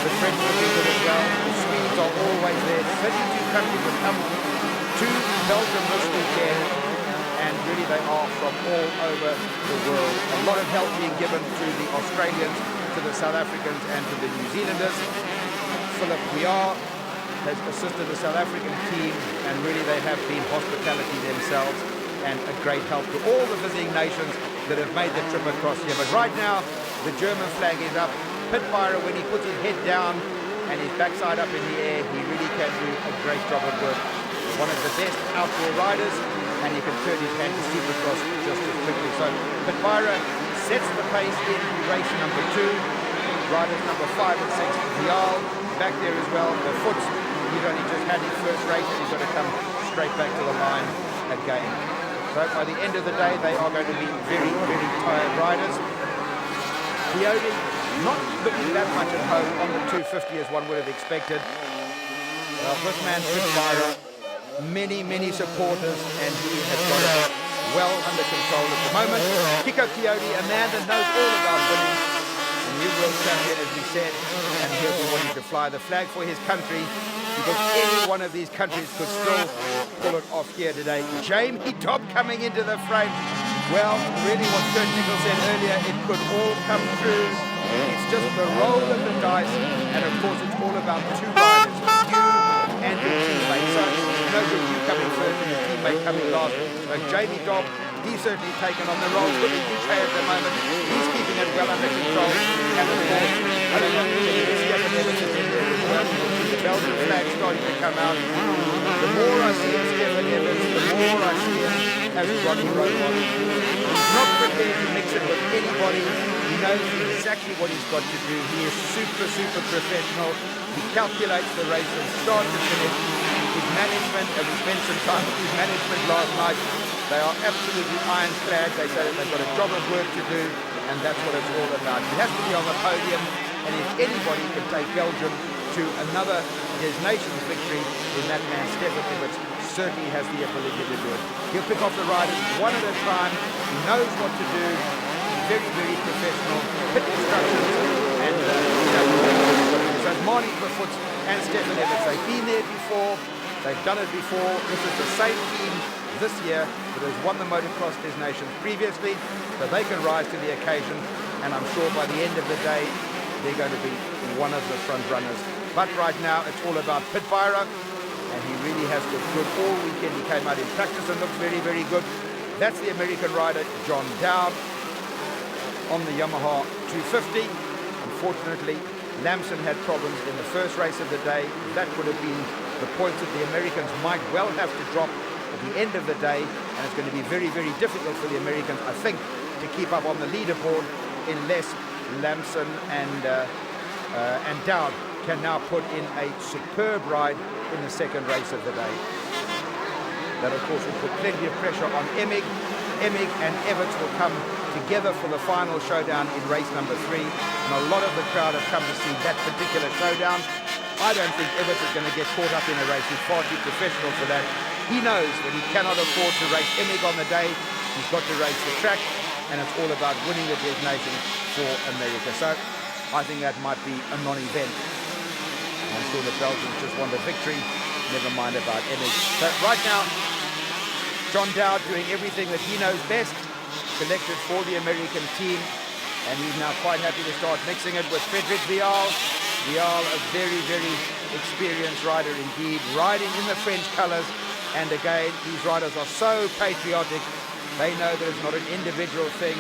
The French will be good as well. The Swedes are always there. 32 countries have come to Belgium this weekend, and really they are from all over the world. A lot of help being given to the Australians, to the South Africans, and to the New Zealanders. Philip Weir has assisted the South African team, and really they have been hospitality themselves, and a great help to all the visiting nations that have made the trip across here. But right now, the German flag is up. Pitbyra, when he puts his head down and his backside up in the air, he really can do a great job of work. One of the best outdoor riders, and he can turn his hand to Supercross just as quickly. So Pitbyra sets the pace in race number 2. Riders number 5 and 6, Vial, back there as well. The Foots, he's only just had his first race, and he's got to come straight back to the line again. So by the end of the day, they are going to be very tired riders. Coyote not looking that much at home on the 250 as one would have expected. Well, this man, Pitbyra, many supporters, and he has got it well under control at the moment. Kiko Coyote, a man that knows all about winning, a new world champion, as we said, and he'll be wanting to fly the flag for his country, because any one of these countries could still pull it off here today. Jamie Dobb coming into the frame. Well, really what Kurt Nickel said earlier, it could all come true. It's just the roll of the dice, and of course it's all about 2 riders, you and your teammate. So no good you coming first and your teammate coming last. But Jamie Dobb, he's certainly taken on the role, putting UK at the moment. He's keeping it well under control. And of course, I don't know if Stefan Evans is in there as well. The Belgian flag starting to come out. The more I see of Stefan Evans, the more I see him as Ronnie Rowan. He's not prepared to mix it with anybody. He knows exactly what he's got to do. He is super professional. He calculates the race from start to finish. His management, and we spent some time with his management last night, they are absolutely ironclad. They say that they've got a job of work to do, and that's what it's all about. He has to be on the podium, and if anybody can take Belgium to another Des Nations victory, then that man, Stefan Evans, certainly has the ability to do it. He'll pick off the riders one at a time. He knows what to do. Very professional. Pit instructions, and so Marnie Griffiths and Stefan Evans, they've been there before. They've done it before. This is the same team this year that has won the Motocross Des Nations previously, so they can rise to the occasion, and I'm sure by the end of the day they're going to be one of the front runners. But right now it's all about Pitbyra, and he really has looked good all weekend. He came out in practice and looked very good. That's the American rider John Dowd on the Yamaha 250. Unfortunately, Lamson had problems in the first race of the day. That would have been the points that the Americans might well have to drop at the end of the day, and it's going to be very difficult for the Americans, I think, to keep up on the leaderboard unless Lamson and Dowd can now put in a superb ride in the second race of the day. That, of course, will put plenty of pressure on Emig. Emig and Everts will come together for the final showdown in race number 3, and a lot of the crowd have come to see that particular showdown. I don't think Everts is going to get caught up in a race. He's far too professional for that. He knows that he cannot afford to race Emig on the day. He's got to race the track, and it's all about winning the Des Nations for America. So I think that might be a non-event. I'm sure the Belgians just want a victory, never mind about Emig. So right now, John Dowd doing everything that he knows best, selected for the American team, and he's now quite happy to start mixing it with Frederick Vial. Vial, a very experienced rider indeed, riding in the French colours, and again, these riders are so patriotic. They know that it's not an individual thing.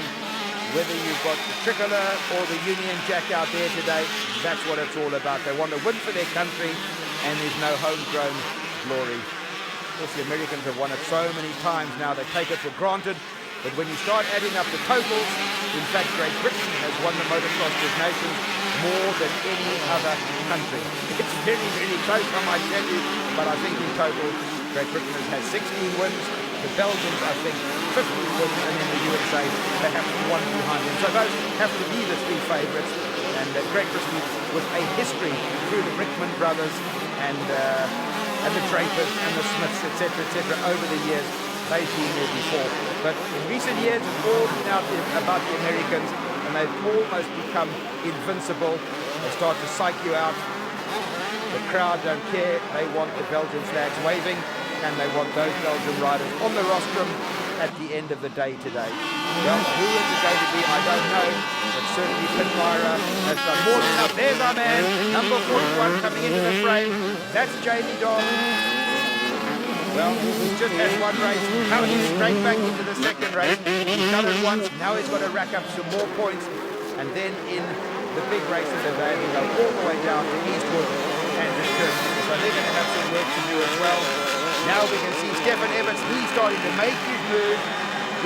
Whether you've got the tricolour or the Union Jack out there today, that's what it's all about. They want to win for their country, and there's no homegrown glory. Of course, the Americans have won it so many times now, they take it for granted. But when you start adding up the totals, in fact, Great Britain has won the Motocross Des Nations more than any other country. It's very, very close, I might tell you, but I think in total, Great Britain has had 16 wins. The Belgians, I think, 15 wins, and then the USA, perhaps one behind them. So those have to be the three favourites. And Great Britain, with a history through the Brickman brothers and the Drapers and the Smiths, etc., over the years, they've been there before. But in recent years, it's all been out there about the Americans, and they've almost become invincible. They start to psych you out. The crowd don't care. They want the Belgian flags waving, and they want those Belgian riders on the rostrum at the end of the day today. Well, who is it going to be? I don't know, but certainly Pinmyra has done more than enough. There's our man, number 41 coming into the frame. That's Jamie Don. Well, he's just had one race. Now he's straight back into the second race. He's done it once. Now he's got to rack up some more points. And then in the big race of the day, we go all the way down to Eastwood and to Turkey. So they're going to have some work to do as well. Now we can see Stefan Everts. He's starting to make his move.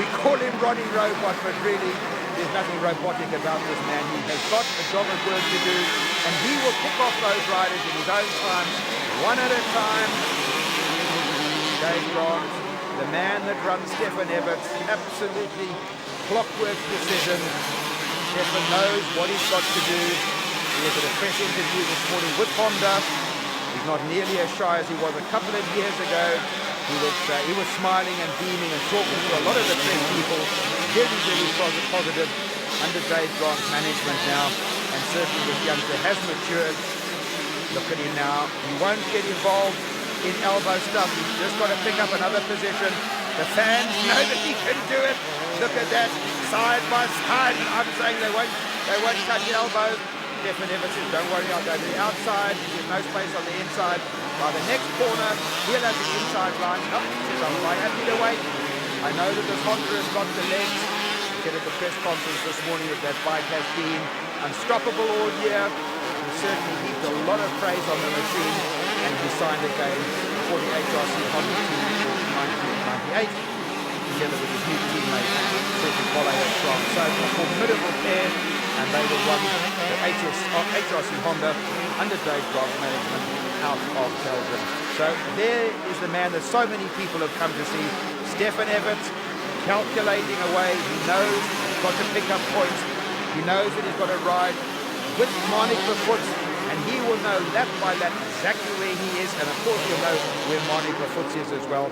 We call him Ronnie Robot, but really there's nothing robotic about this man. He has got a job of work to do, and he will pick off those riders in his own time, one at a time. Dave Grant, the man that runs Stefan Everts, absolutely clockwork precision. Stefan knows what he's got to do. He was at a press interview this morning with Honda. He's not nearly as shy as he was a couple of years ago. He was smiling and beaming and talking to a lot of the press people. Very, very positive under Dave Grant's management now. And certainly this youngster has matured. Look at him now. He won't get involved in elbow stuff. He's just got to pick up another position. The fans know that he can do it. Look at that, side by side. I'm saying they won't touch elbows. Stefan Everts says, don't worry, I'll go to the outside. There's no space on the inside. By the next corner, he'll have the inside line. Oh, he says, I'm quite happy to wait. I know that this Honda has got the legs. He said at the press conference this morning that that bike has been unstoppable all year. He certainly heaped a lot of praise on the machine, and he signed again for the HRC Honda team in 1998, together with his new teammate, Sergio Bollay-Strong. So a formidable pair, and they will run the HRC Honda under Dave Grant's management out of Belgium. So there is the man that so many people have come to see, Stefan Everts, calculating away. He knows he's got to pick up points. He knows that he's got to ride with Monica Foots, and he will know lap by lap exactly where he is, and of course he'll know where Monica Foots is as well.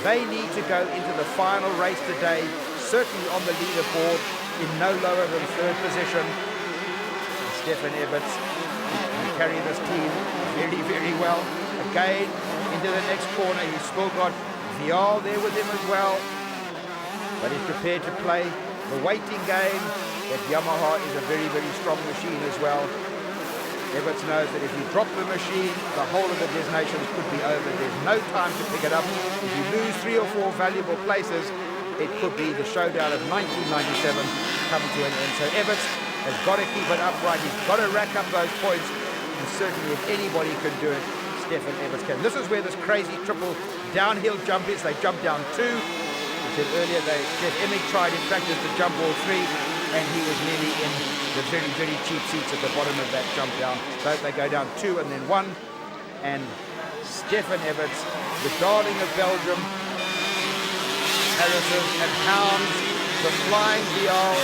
They need to go into the final race today, certainly on the leaderboard, in no lower than third position. And Stefan Everts can carry this team very, very well. Again, into the next corner, he's still got Vial there with him as well, but he's prepared to play the waiting game. That Yamaha is a very, very strong machine as well. Everts knows that if you drop the machine, the whole of the Des Nations could be over. There's no time to pick it up. If you lose 3 or 4 valuable places, it could be the showdown of 1997 coming to an end. So Everts has got to keep it upright. He's got to rack up those points. And certainly if anybody can do it, Stefan Everts can. This is where this crazy triple downhill jump is. They jump down 2. I said earlier, Jeff Emig tried in practice to jump all 3. And he was nearly in the very, very cheap seats at the bottom of that jump down. So they go down 2 and then 1. And Stefan Everts, the darling of Belgium, Harrison and Hounds, the flying Vial.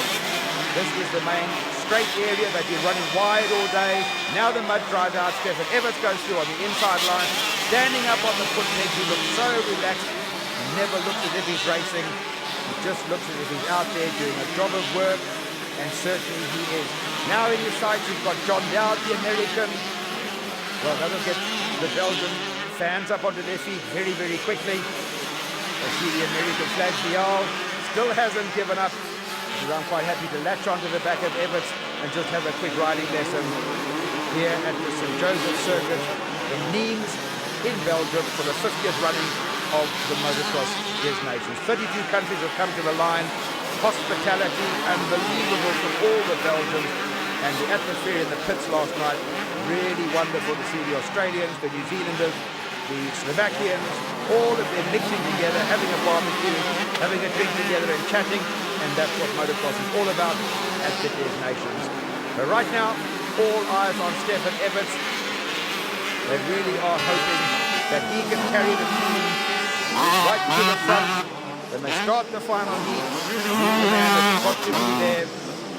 This is the main straight area. They've been running wide all day. Now the mud drive out. Stefan Everts goes through on the inside line, standing up on the foot pegs. He looks so relaxed. He never looks as if he's racing. He just looks as if he's out there doing a job of work, and certainly he is. Now in his sights, you've got John Dowd, the American. Well, that'll get the Belgian fans up onto their feet very, very quickly. I see the American flag. Vial still hasn't given up. I'm quite happy to latch onto the back of Everts and just have a quick riding lesson here at the St. Joseph Circuit in Nimes in Belgium for the 50th running of the Motocross Des Nations. 32 countries have come to the line. Hospitality unbelievable from all the Belgians, and the atmosphere in the pits last night, really wonderful to see the Australians, the New Zealanders, the Slovakians, all of them mixing together, having a barbecue, having a drink together and chatting, and that's what motocross is all about at the Des Nations. So right now, all eyes on Stefan Everts. They really are hoping that he can carry the team right to the front. When they start the final heat, he's the man that's got to be there.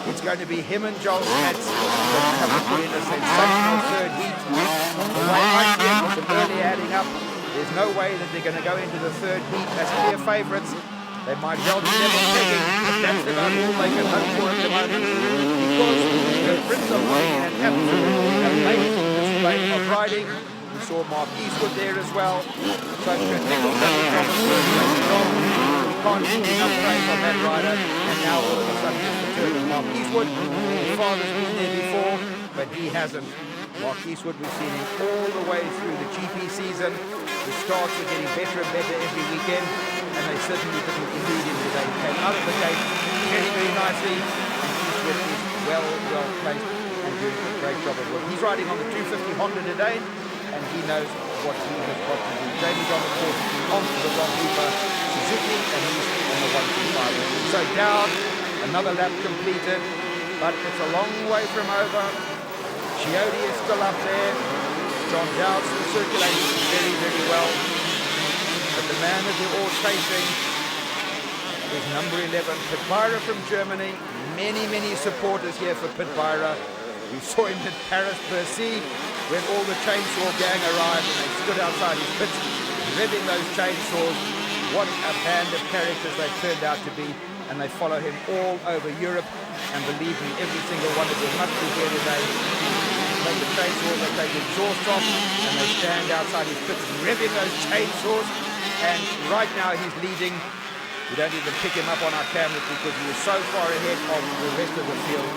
It's going to be him and Joel Smetz that have to put in a sensational third heat. The way I see it, with the early adding up, there's no way that they're going to go into the third heat as clear favourites. They might well be level pegging, but that's about all they can hope for at the moment, because the Brits are playing an absolutely amazing display of riding. We saw Mark Eastwood there as well. So Nichols has a promise for a great job. We can't see enough praise on that rider, and now all of a sudden it's the turn of Mark Eastwood. His father's been there before, but he hasn't. Mark Eastwood, we've seen him all the way through the GP season. The starts are getting better and better every weekend, and they certainly didn't elude him today. He came out of the gate very, very nicely, and Eastwood is well placed and doing a great job of work. He's riding on the 250 Honda today, and he knows what he has got to do. Jamie's on the course onto the Ron Hooper Suzuki, and he's on the 125. So down, another lap completed, but it's a long way from over. Chiodi is still up there. John Dowd's circulating very, very well. But the man that they're all chasing is number 11, Pitbyra from Germany. Many, many supporters here for Pitbyra. We saw him at Paris-Bercy when all the chainsaw gang arrived and they stood outside his pits, revving those chainsaws. What a band of characters they turned out to be, and they follow him all over Europe. And believe me, every single one of them must be here today. They take the chainsaws, they take the exhaust off, and they stand outside his pits revving those chainsaws. And right now he's leading. We don't even pick him up on our cameras because he is so far ahead of the rest of the field,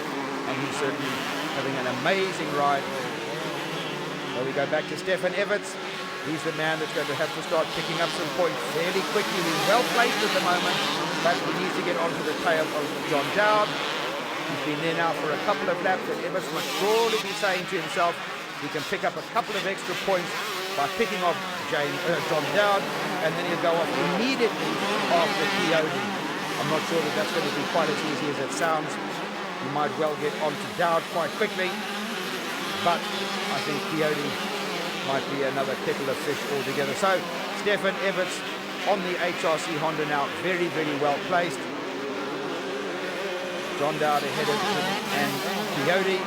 and he's certainly having an amazing ride. So we go back to Stefan Everts. He's the man that's going to have to start picking up some points fairly quickly. He's well placed at the moment, but he needs to get onto the tail of John Dowd. He's been there now for a couple of laps, and Everts must surely be saying to himself he can pick up a couple of extra points by picking off John Dowd, and then he'll go off immediately after Chiodi. I'm not sure that that's going to be quite as easy as it sounds. He might well get onto Dowd quite quickly, but I think Chiodi might be another kettle of fish altogether. So Stefan Everts on the HRC Honda now, very, very well placed. John Dowd ahead of him and Chiodi.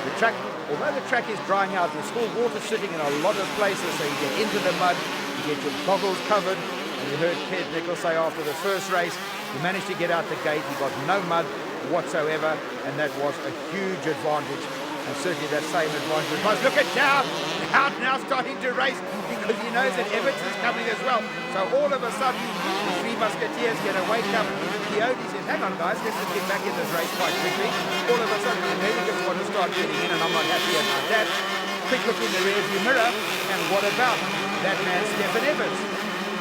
The track, although the track is drying out, there's still water sitting in a lot of places, so you get into the mud, you get your goggles covered, and you heard Ted Nichols say after the first race, he managed to get out the gate, he got no mud whatsoever, and that was a huge advantage. And certainly that same advantage was, look at Dowd! Dowd now starting to race because he knows that Everts is coming as well. So all of a sudden, the three musketeers get a wake up. Chiodi says, hang on guys, let's just get back in this race quite quickly. All of a sudden, the Americans want to start getting in, and I'm not happy about that. Quick look in the rearview mirror, and what about that man, Stefan Everts?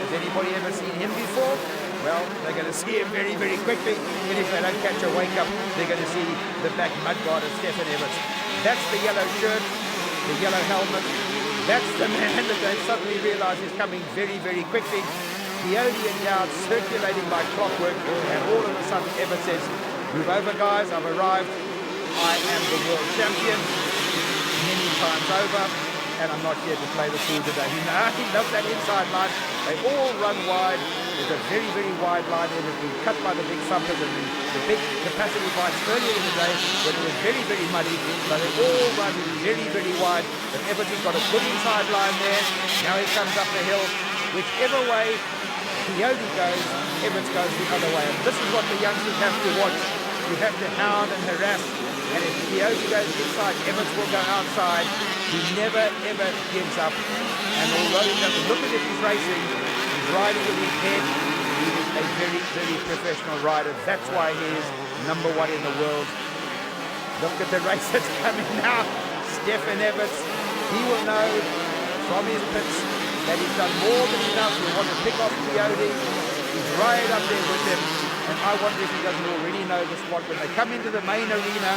Has anybody ever seen him before? Well, they're going to see him very, very quickly, and if they don't catch a wake-up, they're going to see the black mudguard of Stefan Everts. That's the yellow shirt, the yellow helmet. That's the man that they suddenly realise is coming very, very quickly. Chiodi and Dowd circulating like clockwork, and all of a sudden Everts says, move over guys, I've arrived. I am the world champion many times over, and I'm not here to play the fool today. He loves that inside line. They all run wide. There's a very, very wide line that has been cut by the big thumpers and the big capacity bikes earlier in the day when it was very, very muddy. So they all run very, very wide. But Everts has got a good inside line there. Now he comes up the hill. Whichever way Chiodi goes, Everts goes the other way. And this is what the youngsters have to watch. You have to hound and harass. And if Chiodi goes inside, Everts will go outside. He never, ever gives up. And although he doesn't look as if he's racing, he's riding with his head. He is a very, very professional rider. That's why he is number one in the world. Look at the race that's coming now. Stefan Everts, he will know from his pits that he's done more than enough. We want to pick off Chiodi. He's right up there with him. And I wonder if he doesn't already know the spot when they come into the main arena,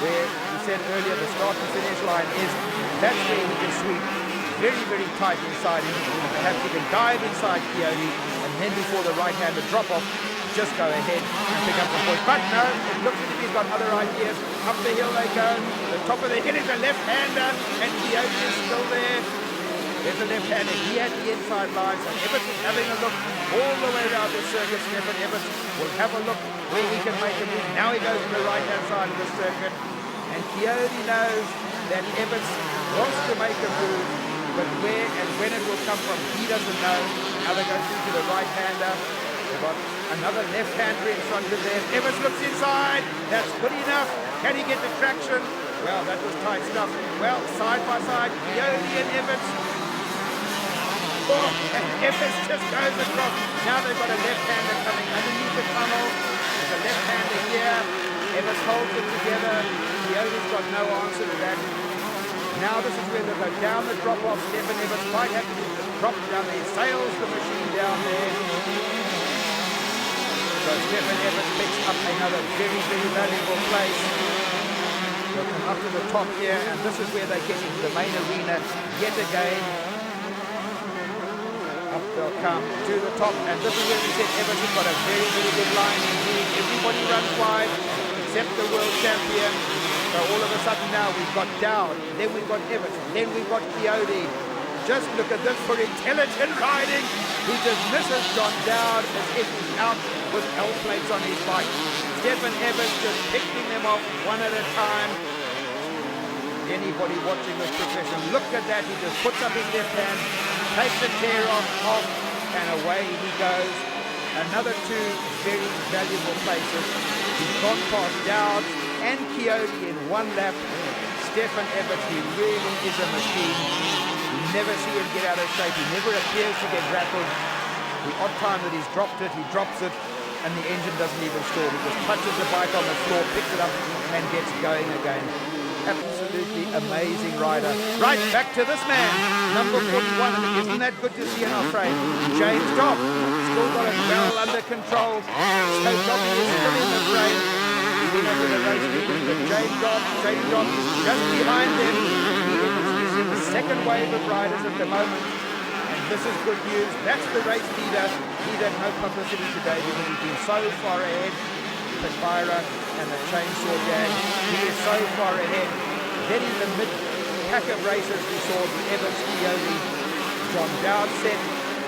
where he said earlier the start and finish line is, that's where he can sweep. very, very tight inside him. Perhaps he can dive inside Coyote, and then before the right-hander drop-off, just go ahead and pick up some points. But no, it looks as if he's got other ideas. Up the hill they go. The top of the hill is a left-hander, and Coyote is still there. There's a left-hander. He had the inside line, so Evans is having a look all the way around the circuit. Stefan Evans will have a look where he can make a move. Now he goes to the right-hand side of the circuit, and Coyote knows that Evans wants to make a move, but where and when it will come from, he doesn't know. Now they go through to the right-hander. They've got another left-hander in front of them. Evans looks inside. That's good enough. Can he get the traction? Well, that was tight stuff. Well, side by side, Coyote and Evans. Oh, and Evans just goes across. Now they've got a left-hander coming underneath the tunnel. There's a left-hander here. Evans holds it together. Coyote's got no answer to that. Now this is where they go down the drop-off. Stefan Evans quite happy to drop down there. Sails the machine down there. So Stefan Evans picks up another very, very valuable place. They'll come up to the top here, and this is where they get into the main arena yet again. Up they'll come to the top, and this is where we said Evans has got a very, very good line indeed. Everybody runs wide, except the world champion. So all of a sudden now we've got Dowd, then we've got Evans, then we've got Coyote. Just look at this for intelligent riding. He dismisses John Dowd as if he's out with L plates on his bike. Stefan Evans just picking them off one at a time. Anybody watching this profession, look at that. He just puts up his left hand, takes the tear off, and away he goes. Another two very valuable places. He's gone past Dowd and Coyote in one lap. Stefan Evans, he really is a machine. You never see him get out of shape. He never appears to get rattled. The odd time that he's dropped it, he drops it, and the engine doesn't even stall. He just punches the bike on the floor, picks it up, and gets going again. Absolutely amazing rider. Right, back to this man, number 41. Isn't that good to see in our frame? James Dobb, still got it well under control. So Dobby is still in the frame. He's been over the race leaders, but James Dobb is just behind them. He's in the second wave of riders at the moment. And this is good news. That's the race leader. He had no publicity today because he's been so far ahead. Pitbyra and the Chainsaw Gang. He is so far ahead. Then in the mid-pack of racers, we saw the Evans, Coyote, John Dowd set,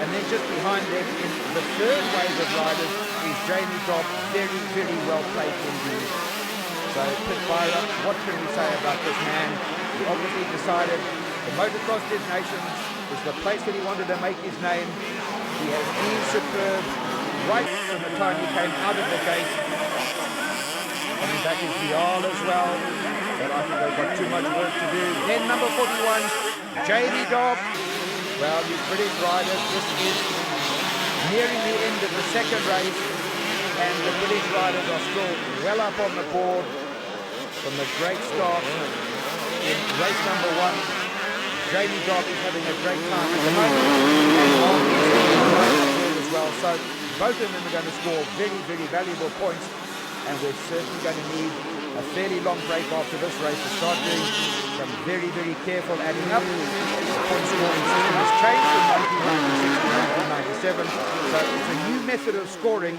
and then just behind them in the third wave of riders is Jamie Dobb, very, very well placed indeed. So Pitbyra, what can we say about this man? He obviously decided the Motocross Des Nations is the place that he wanted to make his name. He has been superb right from the time he came out of the gate. Coming back is Vial as well, but I think they've got too much work to do. Then number 41, Jamie Dobb. Well, these British riders, this is nearing the end of the second race, and the British riders are still well up on the board from the great start in race number 1. Jamie Dobb is having a great time at the moment, and Mark is right on board as well. So both of them are going to score very, very valuable points. And we're certainly going to need a fairly long break after this race to start doing some very, very careful adding up. The point scoring system has changed from 1996 to 1997, so it's a new method of scoring,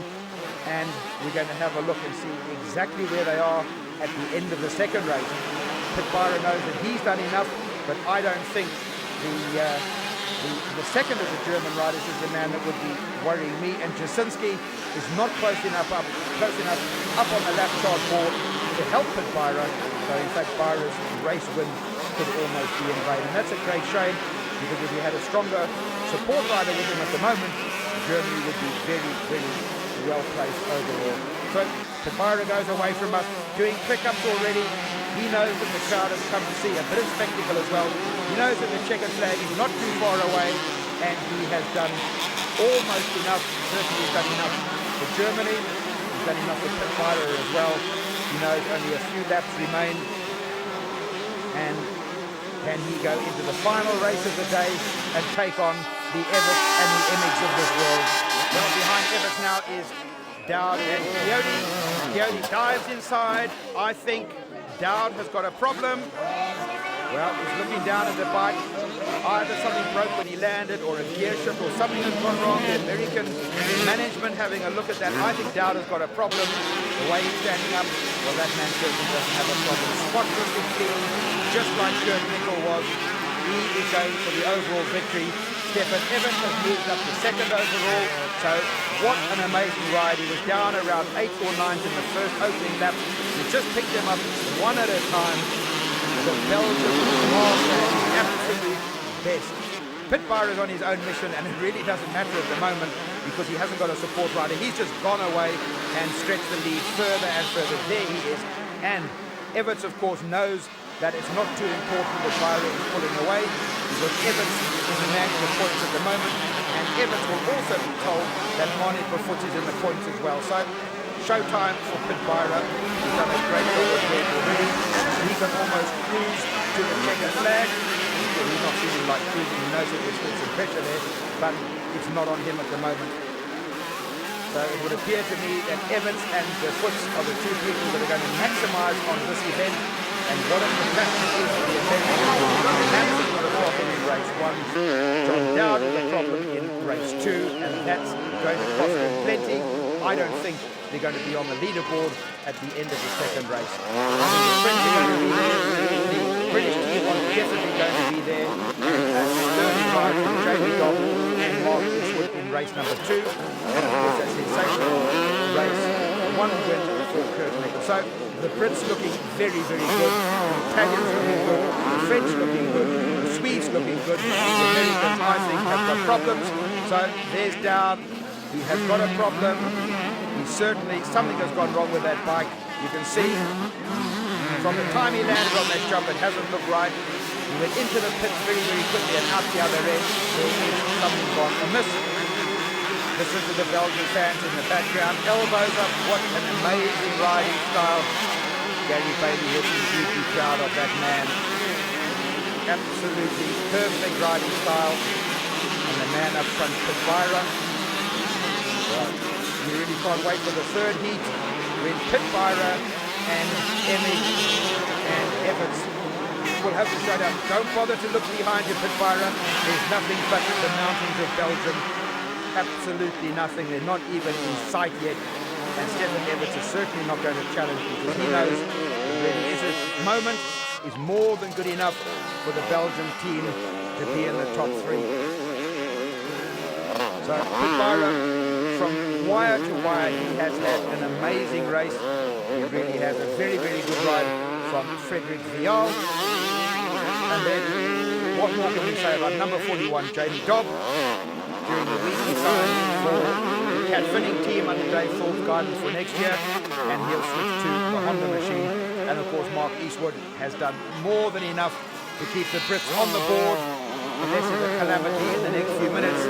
and we're going to have a look and see exactly where they are at the end of the second race. Pitbyra knows that he's done enough, but I don't think the second of the German riders is the man that would be worrying me, and Jasinski is not close enough up on the lap chart board to help Pitbyra. So in fact, Byra's race win could almost be in vain, and that's a great shame, because if he had a stronger support rider with him at the moment, Germany would be very, very well placed overall. So Pitbyra goes away from us, doing click-ups already. He knows that the crowd has come to see a bit of spectacle as well. He knows that the checkered flag is not too far away, and he has done almost enough. Certainly he's done enough for Germany. He's done enough for Pitbyra as well. He knows only a few laps remain. And can he go into the final race of the day and take on the Evans and the Emmings of this world? Well, behind Evans now is Dowd and Coyote. Coyote dives inside. I think Dowd has got a problem. Well, he's looking down at the bike. either something broke when he landed or a gear shift or something has gone wrong. The American management having a look at that. I think Dowd has got a problem. The way he's standing up, well, that man certainly doesn't have a problem. Spotless and clean, just like Kurt Nichol was. He is going for the overall victory. Stefan Evans has moved up to second overall. So what an amazing ride. He was down around 8th or 9th in the first opening lap. He just picked them up one at a time. The Belgian was the absolute best. Pit Byra is on his own mission, and it really doesn't matter at the moment because he hasn't got a support rider. He's just gone away and stretched the lead further and further. There he is. And Everts, of course, knows that it's not too important that Byra is pulling away because Everts is the man in the points at the moment, and Everts will also be told that Mani Bafoot is in the points as well. So showtime for Pit Byra. He's done a great job with Red already. He can almost cruise to the checkered flag. Well, he's not feeling like cruising. He knows that there's still some pressure there, but it's not on him at the moment. So it would appear to me that Evans and the Foots are the two people that are going to maximise on this event. And what a fantastic is for the event. Lamson got a problem in race 1. John Dowd with a problem in race 2. And that's going to cost them plenty. I don't think they're going to be on the leaderboard at the end of the second race. I think the French are going to be there. The British team are definitely going to be there. And learning ride from Jamie Dobb and Mark Eastwood in race number 2. And of course, a sensational race. 1 win for Kurt Nichol. So the Brits looking very, very good. The Italians looking good. The French looking good. The Swedes looking good. The Americans, I think, have got problems. So there's Dowd. He has got a problem. He certainly, something has gone wrong with that bike. You can see from the time he landed on that jump, it hasn't looked right. He went into the pits very, very quickly and out the other end. There is something gone amiss. Listen to the Belgian fans in the background. Elbows up. What an amazing riding style. Gary Bailey would be proud of that man. Absolutely perfect riding style. And the man up front, Pit Byra. Well, you really can't wait for the third heat when Pit Byra and Emig and Everts will have to shut up. Don't bother to look behind you, Pit Byra. There's nothing but the mountains of Belgium. Absolutely nothing. They're not even in sight yet. And Stefan Everts is certainly not going to challenge because he knows that his moment is more than good enough for the Belgium team to be in the top 3. So Pit Byra, from wire to wire, he has had an amazing race. He really has a very, very good ride from Frederick Vial. And then, what more can we say about number 41, Jamie Dobb? During the week he signed for the Cat Finning team under Dave Thorpe's guidance for next year, and he'll switch to the Honda machine. And of course Mark Eastwood has done more than enough to keep the Brits on the board, unless there's a calamity in the next few minutes.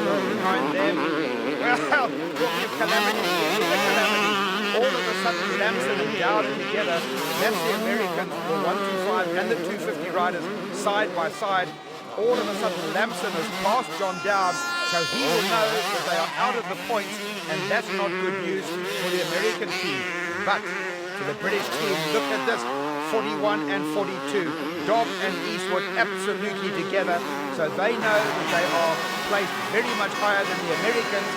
Behind them, well, talking of calamity, it is a calamity. All of a sudden Lamson and Dowd are together. That's the Americans, the 125 and the 250 riders side by side. All of a sudden Lamson has passed John Dowd, so he will know that they are out of the points, and that's not good news for the American team. But to the British team, look at this, 41 and 42. Dobb and Eastwood absolutely together, so they know that they are placed very much higher than the Americans.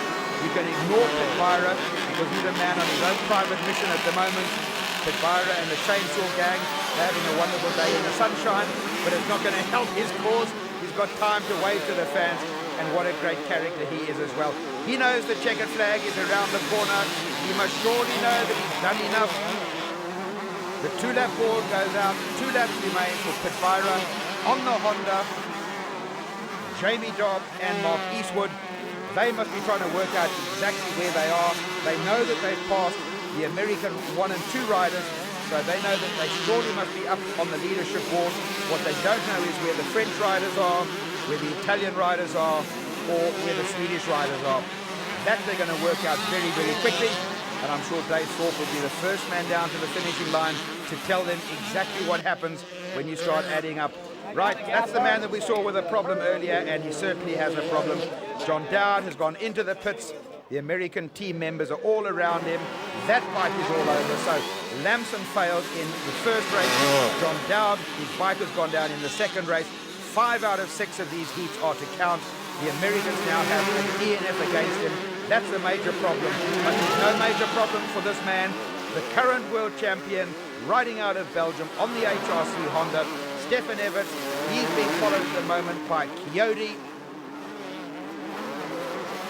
You can ignore Pit Byra because he's a man on his own private mission at the moment. Pit Byra and the Chainsaw Gang, they're having a wonderful day in the sunshine, but it's not going to help his cause. He's got time to wave to the fans, and what a great character he is as well. He knows the checkered flag is around the corner. He must surely know that he's done enough. The 2-lap board goes out. 2 laps remain for Pit Byra on the Honda. Jamie Dobb and Mark Eastwood, they must be trying to work out exactly where they are. They know that they've passed the American 1 and 2 riders, so they know that they surely must be up on the leadership board. What they don't know is where the French riders are, where the Italian riders are, or where the Swedish riders are. That they're going to work out very, very quickly, and I'm sure Dave Thorpe will be the first man down to the finishing line to tell them exactly what happens when you start adding up. Right, that's the man that we saw with a problem earlier, and he certainly has a problem. John Dowd has gone into the pits. The American team members are all around him. That bike is all over. So Lamson failed in the first race. John Dowd, his bike has gone down in the second race. 5 out of 6 of these heats are to count. The Americans now have an DNF against him. That's a major problem. But there's no major problem for this man, the current world champion, riding out of Belgium on the HRC Honda, Stefan Everts. He's being followed at the moment by Coyote.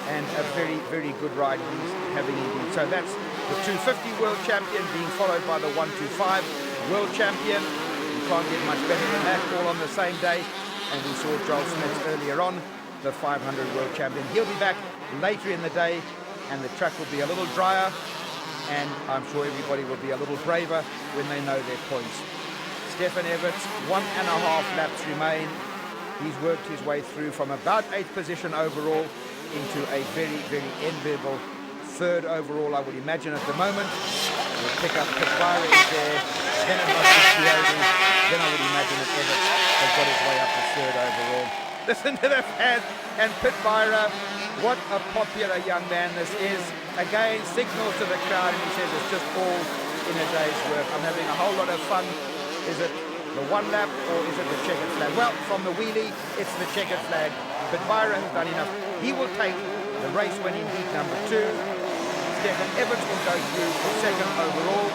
And a very, very good ride he's having indeed. So that's the 250 world champion being followed by the 125 world champion. You can't get much better than that, all on the same day. And we saw Joel Smits earlier on, the 500 world champion. He'll be back later in the day, and the track will be a little drier, and I'm sure everybody will be a little braver when they know their points. Stefan Everts, 1.5 laps remain. He's worked his way through from about 8th position overall into a very, very enviable 3rd overall, I would imagine, at the moment. We'll pick up Pit Byra is there, then it must be Coyote, then I would imagine that Everts has got his way up to 3rd overall. Listen to the fans, and Pit Byra, what a popular young man this is. Again, signals to the crowd, and he says it's just all in a day's work. I'm having a whole lot of fun. Is it the 1 lap or is it the checkered flag? Well, from the wheelie, it's the checkered flag. But Byra has done enough. He will take the race winning heat number 2. Stefan Everts will go through for 2nd overall.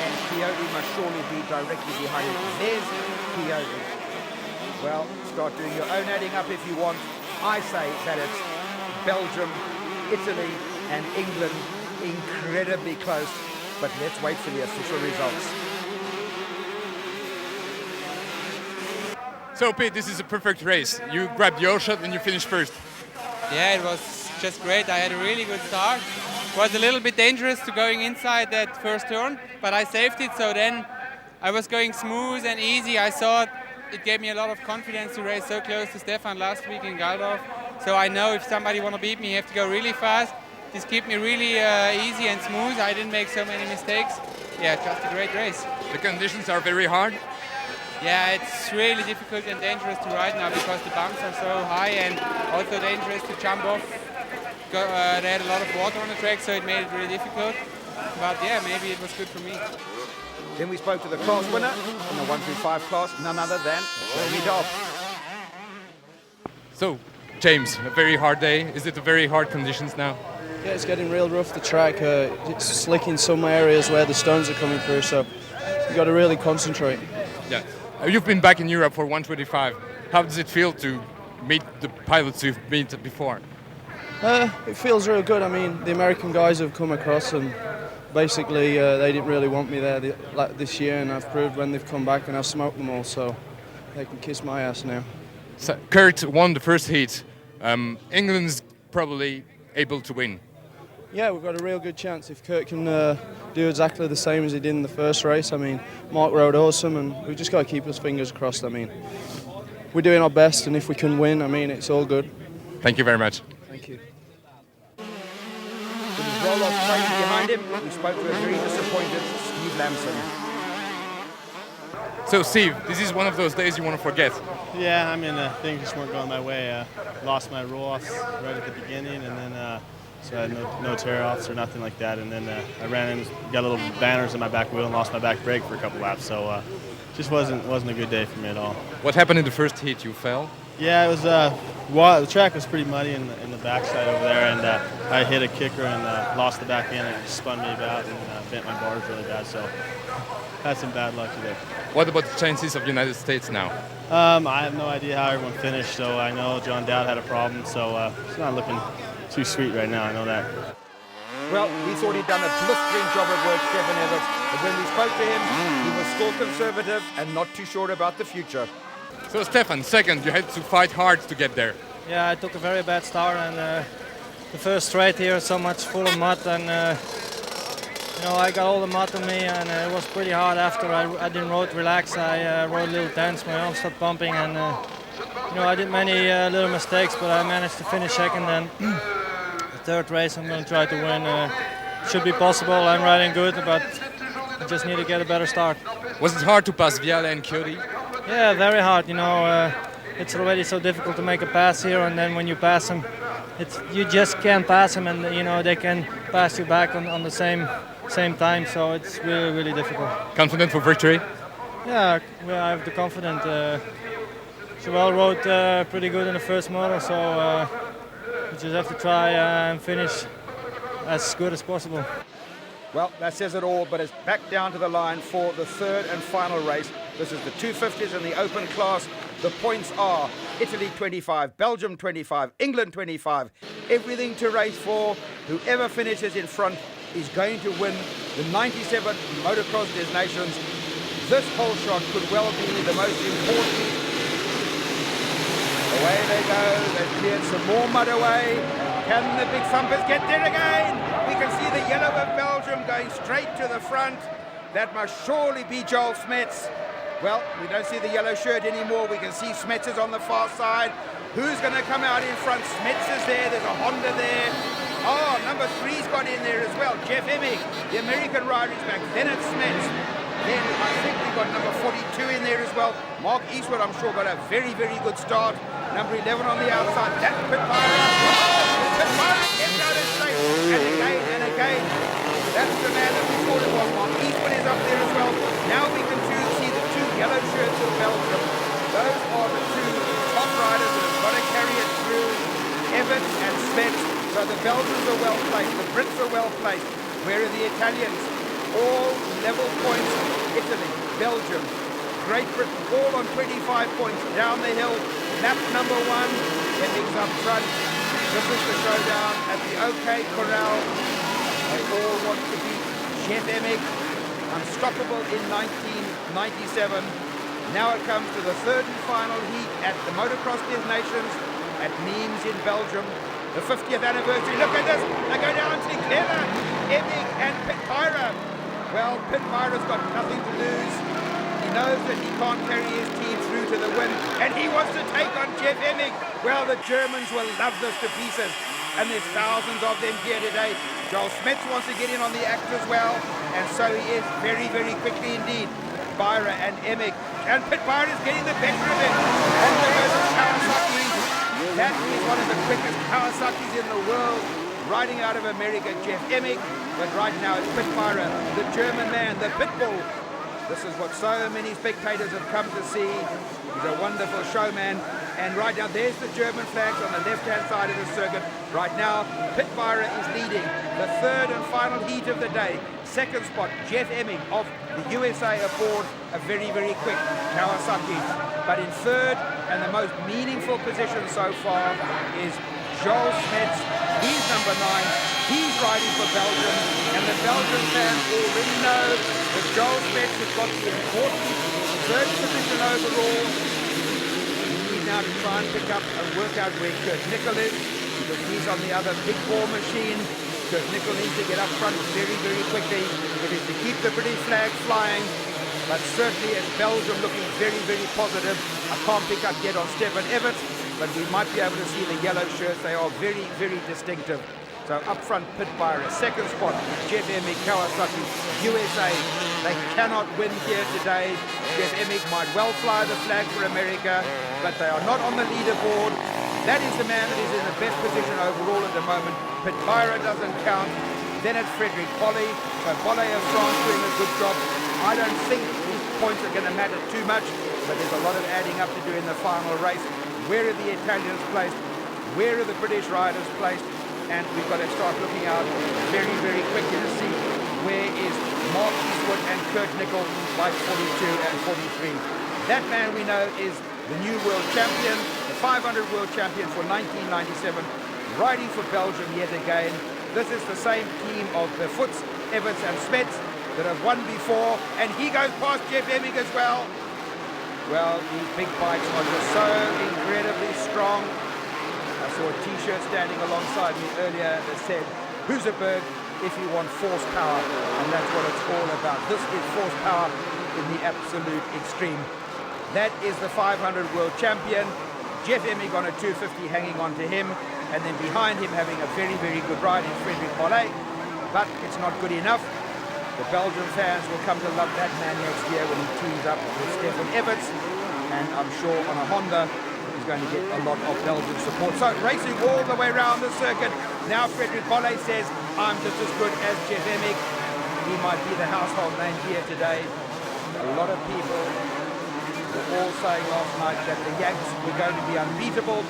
And Coyote must surely be directly behind him. There's Coyote. Well, start doing your own adding up if you want. I say that it's Belgium, Italy and England incredibly close. But let's wait for the official results. So Pete, this is a perfect race. You grabbed your shot and you finished first. Yeah, it was just great. I had a really good start. It was a little bit dangerous to going inside that first turn, but I saved it, so then I was going smooth and easy. I thought it gave me a lot of confidence to race so close to Stefan last week in Galdorf. So I know if somebody want to beat me, you have to go really fast. Just keep me really easy and smooth. I didn't make so many mistakes. Yeah, just a great race. The conditions are very hard. Yeah, it's really difficult and dangerous to ride now because the bumps are so high and also dangerous to jump off. They had a lot of water on the track, so it made it really difficult. But yeah, maybe it was good for me. Then we spoke to the class winner in the 135 class, none other than Jamie Dobb. So, James, a very hard day. Is it a very hard conditions now? Yeah, it's getting real rough, the track. It's slick in some areas where the stones are coming through, so you've got to really concentrate. Yeah. You've been back in Europe for 125. How does it feel to meet the pilots you've met before? It feels real good. I mean, the American guys have come across and basically they didn't really want me there this year, and I've proved when they've come back and I've smoked them all, so they can kiss my ass now. So Kurt won the first heat. England's probably able to win. Yeah, we've got a real good chance if Kurt can do exactly the same as he did in the first race. I mean, Mark rode awesome, and we've just got to keep his fingers crossed. I mean, we're doing our best, and if we can win, I mean, it's all good. Thank you very much. Thank you. With his roll-off training behind him, we spoke to a very disappointed Steve Lamson. So Steve, this is one of those days you want to forget. Yeah, I mean, things just weren't going my way. Lost my roll-offs right at the beginning, and then so I had no tear-offs or nothing like that. And then I ran in, got little banners in my back wheel and lost my back brake for a couple laps. So just wasn't a good day for me at all. What happened in the first heat? You fell? Yeah, it was the track was pretty muddy in the backside over there, and I hit a kicker and lost the back end, and it spun me about and bent my bars really bad. So had some bad luck today. What about the chances of United States now? I have no idea how everyone finished, so I know John Dowd had a problem, so it's not looking too sweet right now, I know that. Well, we thought he'd done a blistering job at work, Stefan Everts, but when we spoke to him, he was still conservative and not too sure about the future. So Stefan, second, you had to fight hard to get there. Yeah, I took a very bad start, and the first straight here so much full of mud, and you know, I got all the mud on me, and it was pretty hard after. I didn't rode relax. I rode a little tense. My arms started pumping, and you know, I did many little mistakes, but I managed to finish second. And the third race, I'm going to try to win. Should be possible. I'm riding good, but I just need to get a better start. Was it hard to pass Viale and Coyote? Yeah, very hard. You know, it's already so difficult to make a pass here, and then when you pass them, you just can't pass them, and you know they can pass you back on the same time. So it's really difficult. Confident for victory? Yeah, well, I have the confidence. Joel rode pretty good in the first motor, so we just have to try and finish as good as possible. Well, that says it all, but it's back down to the line for the third and final race. This is the 250s in the open class. The points are Italy 25, Belgium 25, England 25. Everything to race for. Whoever finishes in front is going to win the 97 Motocross Des Nations. This whole shot could well be the most important. Away they go. They've cleared some more mud away. Can the big thumpers get there again? We can see the yellow of Belgium going straight to the front. That must surely be Joel Smets. Well, we don't see the yellow shirt anymore. We can see Smets is on the far side. Who's going to come out in front? Smets is there. There's a Honda there. Oh, number 3's got in there as well. Jeff Emig, the American rider, is back. Then it's Smets. Then I think we've got number 42 in there as well. Mark Eastwood, I'm sure, got a very, very good start. Number 11 on the outside. That's Pit Byron. Oh, Pit Byron kept out his straight. And again. That's the man that we thought it was. Mark Eastwood is up there as well. Now we can see the two yellow shirts of Belgium. Those are the two top riders that have got to carry it through. Evans and Smets. So the Belgians are well placed. The Brits are well placed. Where are the Italians? All level points. Italy, Belgium, Great Britain, all on 25 points down the hill. Lap number 1, Emig's up front. This is the showdown at the OK Corral. They all want to beat Jeff Emig, unstoppable in 1997. Now it comes to the third and final heat at the Motocross Des Nations at Nimes in Belgium. The 50th anniversary. Look at this. They go down together. Emig and Pit Byron. Well, Pit Byron's got nothing to lose. He knows that he can't carry his team through to the win, and he wants to take on Jeff Emig. Well, the Germans will love this to pieces, and there's thousands of them here today. Joel Smets wants to get in on the act as well, and so he is very, very quickly indeed. Byron and Emig, and Pit Byron is getting the better of it. And there goes Kawasaki. That is one of the quickest Kawasaki's in the world. Riding out of America, Jeff Emig, but right now it's Pit Byron, the German man, the Pitbull. This is what so many spectators have come to see. He's a wonderful showman. And right now, there's the German flags on the left-hand side of the circuit. Right now, Pit Byron is leading the third and final heat of the day. Second spot, Jeff Emig of the USA aboard a very, very quick Kawasaki. But in third, and the most meaningful position so far, is Joel Smets. He's number 9. He's riding for Belgium, and the Belgian fans already know that Joel Smets has got the important third position overall. We need now to try and pick up and work out where Kurt Nickel is, because he's on the other big ball machine. Kurt Nickel needs to get up front very, very quickly. It is to keep the British flag flying, but certainly as Belgium looking very, very positive. I can't pick up yet on Stefan Evert, but we might be able to see the yellow shirts. They are very, very distinctive. So up front, Pit Byron. Second spot, Jeff Emig, Kawasaki, USA. They cannot win here today. Jeff Emig might well fly the flag for America, but they are not on the leaderboard. That is the man that is in the best position overall at the moment. Pit Byron doesn't count. Then it's Frederic Bolle. So Bolle of France doing a good job. I don't think these points are going to matter too much, but there's a lot of adding up to do in the final race. Where are the Italians placed? Where are the British riders placed? And we've got to start looking out very, very quickly to see where is Mark Eastwood and Kurt Nickel by 42 and 43. That man we know is the new world champion, the 500 world champion for 1997, riding for Belgium yet again. This is the same team of the Foots, Evans and Smets that have won before, and he goes past Jeff Emig as well. Well, these big bikes are just so incredibly strong. I saw a t-shirt standing alongside me earlier that said, Husaberg, if you want force power, and that's what it's all about. This is force power in the absolute extreme. That is the 500 world champion. Jeff Emig on a 250 hanging on to him, and then behind him having a very, very good ride is Frederic Bolle, but it's not good enough. The Belgian fans will come to love that man next year when he teams up with Stefan Everts, and I'm sure on a Honda he's going to get a lot of Belgian support. So racing all the way around the circuit. Now Frederic Bolle says, I'm just as good as Jeff Emig. He might be the household name here today. A lot of people were all saying last night that the Yanks were going to be unbeatable.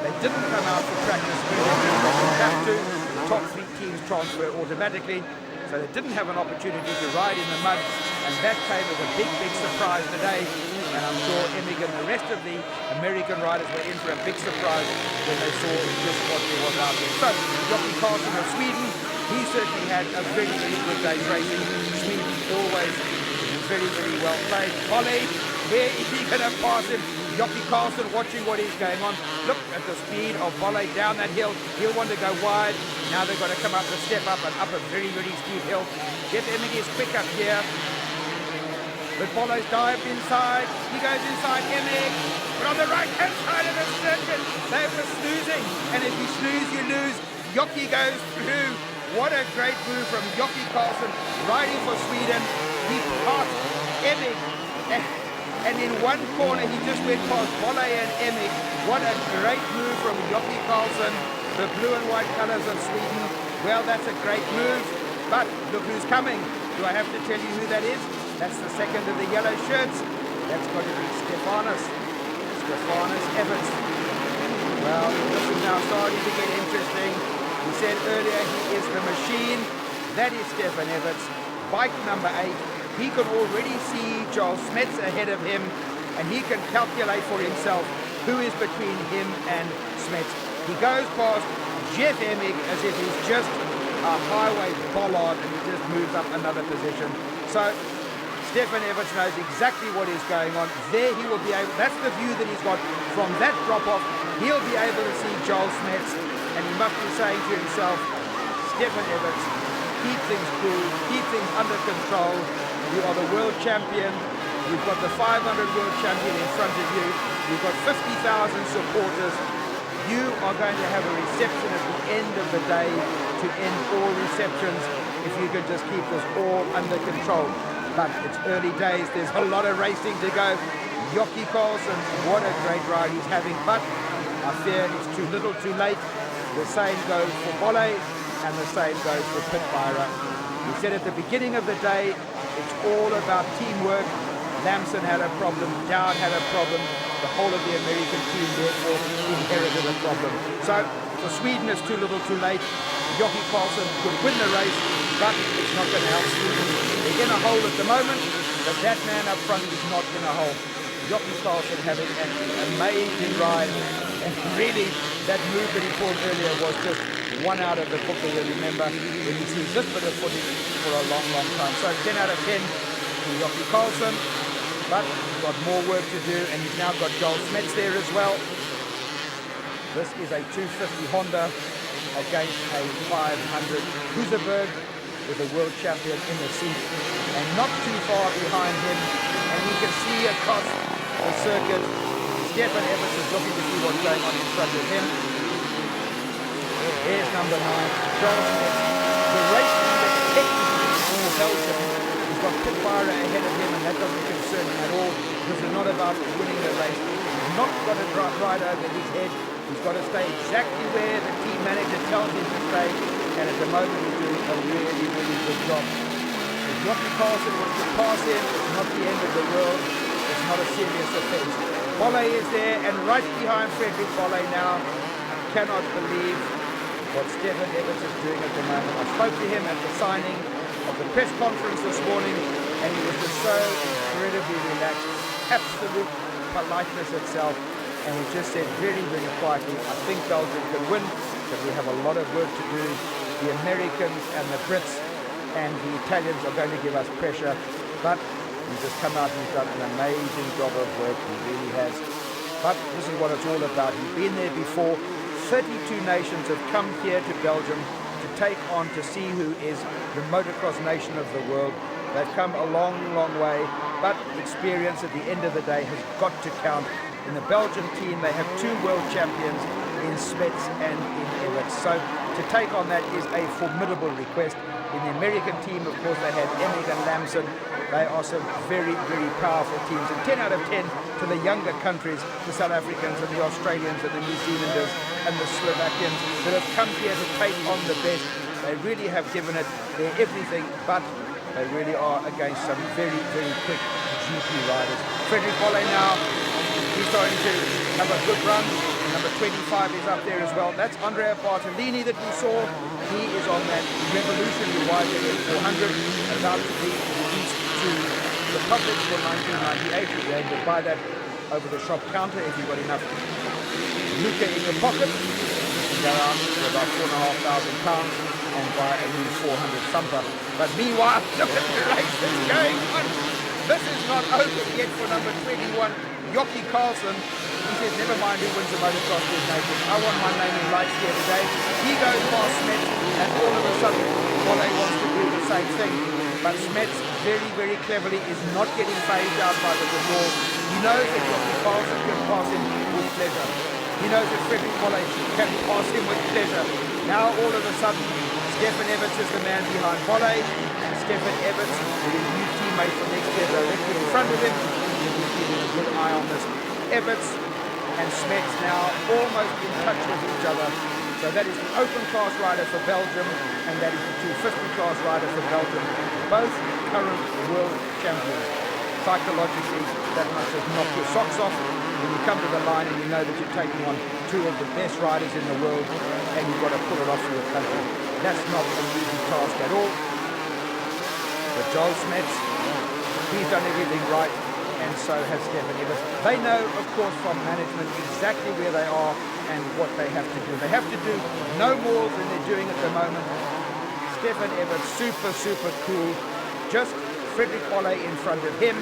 They didn't come out for practice because they didn't have to. The top 3 teams transfer automatically, so they didn't have an opportunity to ride in the mud, and that came as a big, big surprise today. And I'm sure Emig and the rest of the American riders were in for a big surprise when they saw just what there was out there. So, Jockey Carlson of Sweden, he certainly had a very, very good day's racing. Sweden always very, very well played. Bolle, where is he going to pass him? Jockey Carlson watching what is going on. Look at the speed of Bolle down that hill. He'll want to go wide. Now they've got to come up the step up and up a very, very steep hill. Jeff Emig is quick up here. But Bolle's dived inside. He goes inside Emig. But on the right-hand side of the circuit, they were snoozing. And if you snooze, you lose. Jockey goes through. What a great move from Jockey Carlson, riding for Sweden. He passed Emig. And in one corner, he just went past Bolle and Emig. What a great move from Jockey Carlson. The blue and white colors of Sweden. Well, that's a great move. But look who's coming. Do I have to tell you who that is? That's the second of the yellow shirts. That's got to be Stefanos Everts. Well, this is now starting to get interesting. He said earlier he is the machine. That is Stefan Everts. Bike number 8. He can already see Charles Smets ahead of him, and he can calculate for himself who is between him and Smets. He goes past Jeff Emig as if he's just a highway bollard, and he just moves up another position. So Stefan Everts knows exactly what is going on. There he will be able, that's the view that he's got from that drop-off. He'll be able to see Joel Smets, and he must be saying to himself, Stefan Everts, keep things cool, keep things under control. You are the world champion. You've got the 500 world champion in front of you. You've got 50,000 supporters. You are going to have a reception at the end of the day to end all receptions if you can just keep this all under control. But it's early days. There's a lot of racing to go. Jockey Carlson, what a great ride he's having. But I fear it's too little too late. The same goes for Bolle and the same goes for Pitbyra. He said at the beginning of the day, it's all about teamwork. Lamson had a problem, Dowd had a problem, the whole of the American team therefore inherited a problem. So for Sweden it's too little too late. Jockey Carlson could win the race, but it's not going to help Sweden. They're in a hole at the moment, but that man up front is not in a hole. Jockey Carlson having an amazing ride, and really that move that he pulled earlier was just one out of the book that you'll remember when he sees this bit of footage for a long, long time. So 10 out of 10 to Jockey Carlson, but he's got more work to do, and he's now got Joel Smets there as well. This is a 250 Honda against a 500 Husaberg with the world champion in the seat, and not too far behind him, and you can see across the circuit, Stefan Everts is looking to see what's going on in front of him. Here's number 9, Joel Smets. The race leader technically for Belgium. He's got Pitbyra ahead of him, and that doesn't concern him at all. This is not about winning the race. He's not got to ride over his head. He's got to stay exactly where the team manager tells him to stay, and at the moment he's doing a really, really good job. If Jockey Carlson was to pass him, it's not the end of the world. It's not a serious offence. Bolle is there, and right behind Frederick Bolle now. I cannot believe what Stefan Everts is doing at the moment. I spoke to him at the signing of the press conference this morning, and he was just so incredibly relaxed, absolute politeness itself, and we just said very, very quietly, I think Belgium can win, but we have a lot of work to do. The Americans and the Brits and the Italians are going to give us pressure, but he's just come out and he's done an amazing job of work, he really has. But this is what it's all about. He's been there before. 32 nations have come here to Belgium to take on, to see who is the motocross nation of the world. They've come a long, long way, but experience at the end of the day has got to count. In the Belgian team, they have 2 world champions in Smets and in Everts. So to take on that is a formidable request. In the American team, of course, they had Emig and Lamson. They are some very, very powerful teams. And 10 out of 10 to the younger countries, the South Africans and the Australians and the New Zealanders and the Slovakians that have come here to take on the best. They really have given it their everything, but They really are against some very, very quick GP riders. Frederick Bolle now, he's starting to have a good run. Number 25 is up there as well. That's Andrea Bartolini that we saw. He is on that revolutionary wide area 400, about to be released to the public for 1998. You'll be able to buy that over the shop counter if you've got enough lucre in your pocket. You can go out for about £4,500 and buy a new 400 Sumper. But meanwhile, look at the race that's going on. This is not over yet for number 21, Jockey Carlson. He says, never mind who wins the Motocross Des Nations. I want my name in lights here today. He goes past Smets, and all of a sudden, Bolle wants to do the same thing. But Smets, very, very cleverly, is not getting phased out by the wall. He knows that Jockey Carlson can pass him with pleasure. He knows that Frederick Bolle can pass him with pleasure. Now, all of a sudden, Stefan Everts is the man behind Bolle, and Stefan Everts, with his new teammate from next year directly in front of him, he's keeping a good eye on this. Everts and Smets now almost in touch with each other. So that is the open class rider for Belgium, and that is the 250 class rider for Belgium. Both current world champions. Psychologically, that must just knock your socks off when you come to the line and you know that you're taking on two of the best riders in the world, and you've got to pull it off for your country. That's not an easy task at all. But Joel Smets, he's done everything right, and so has Stefan Everts. They know, of course, from management exactly where they are and what they have to do. They have to do no more than they're doing at the moment. Stefan Everts, super, super cool. Just Frederick Bolle in front of him.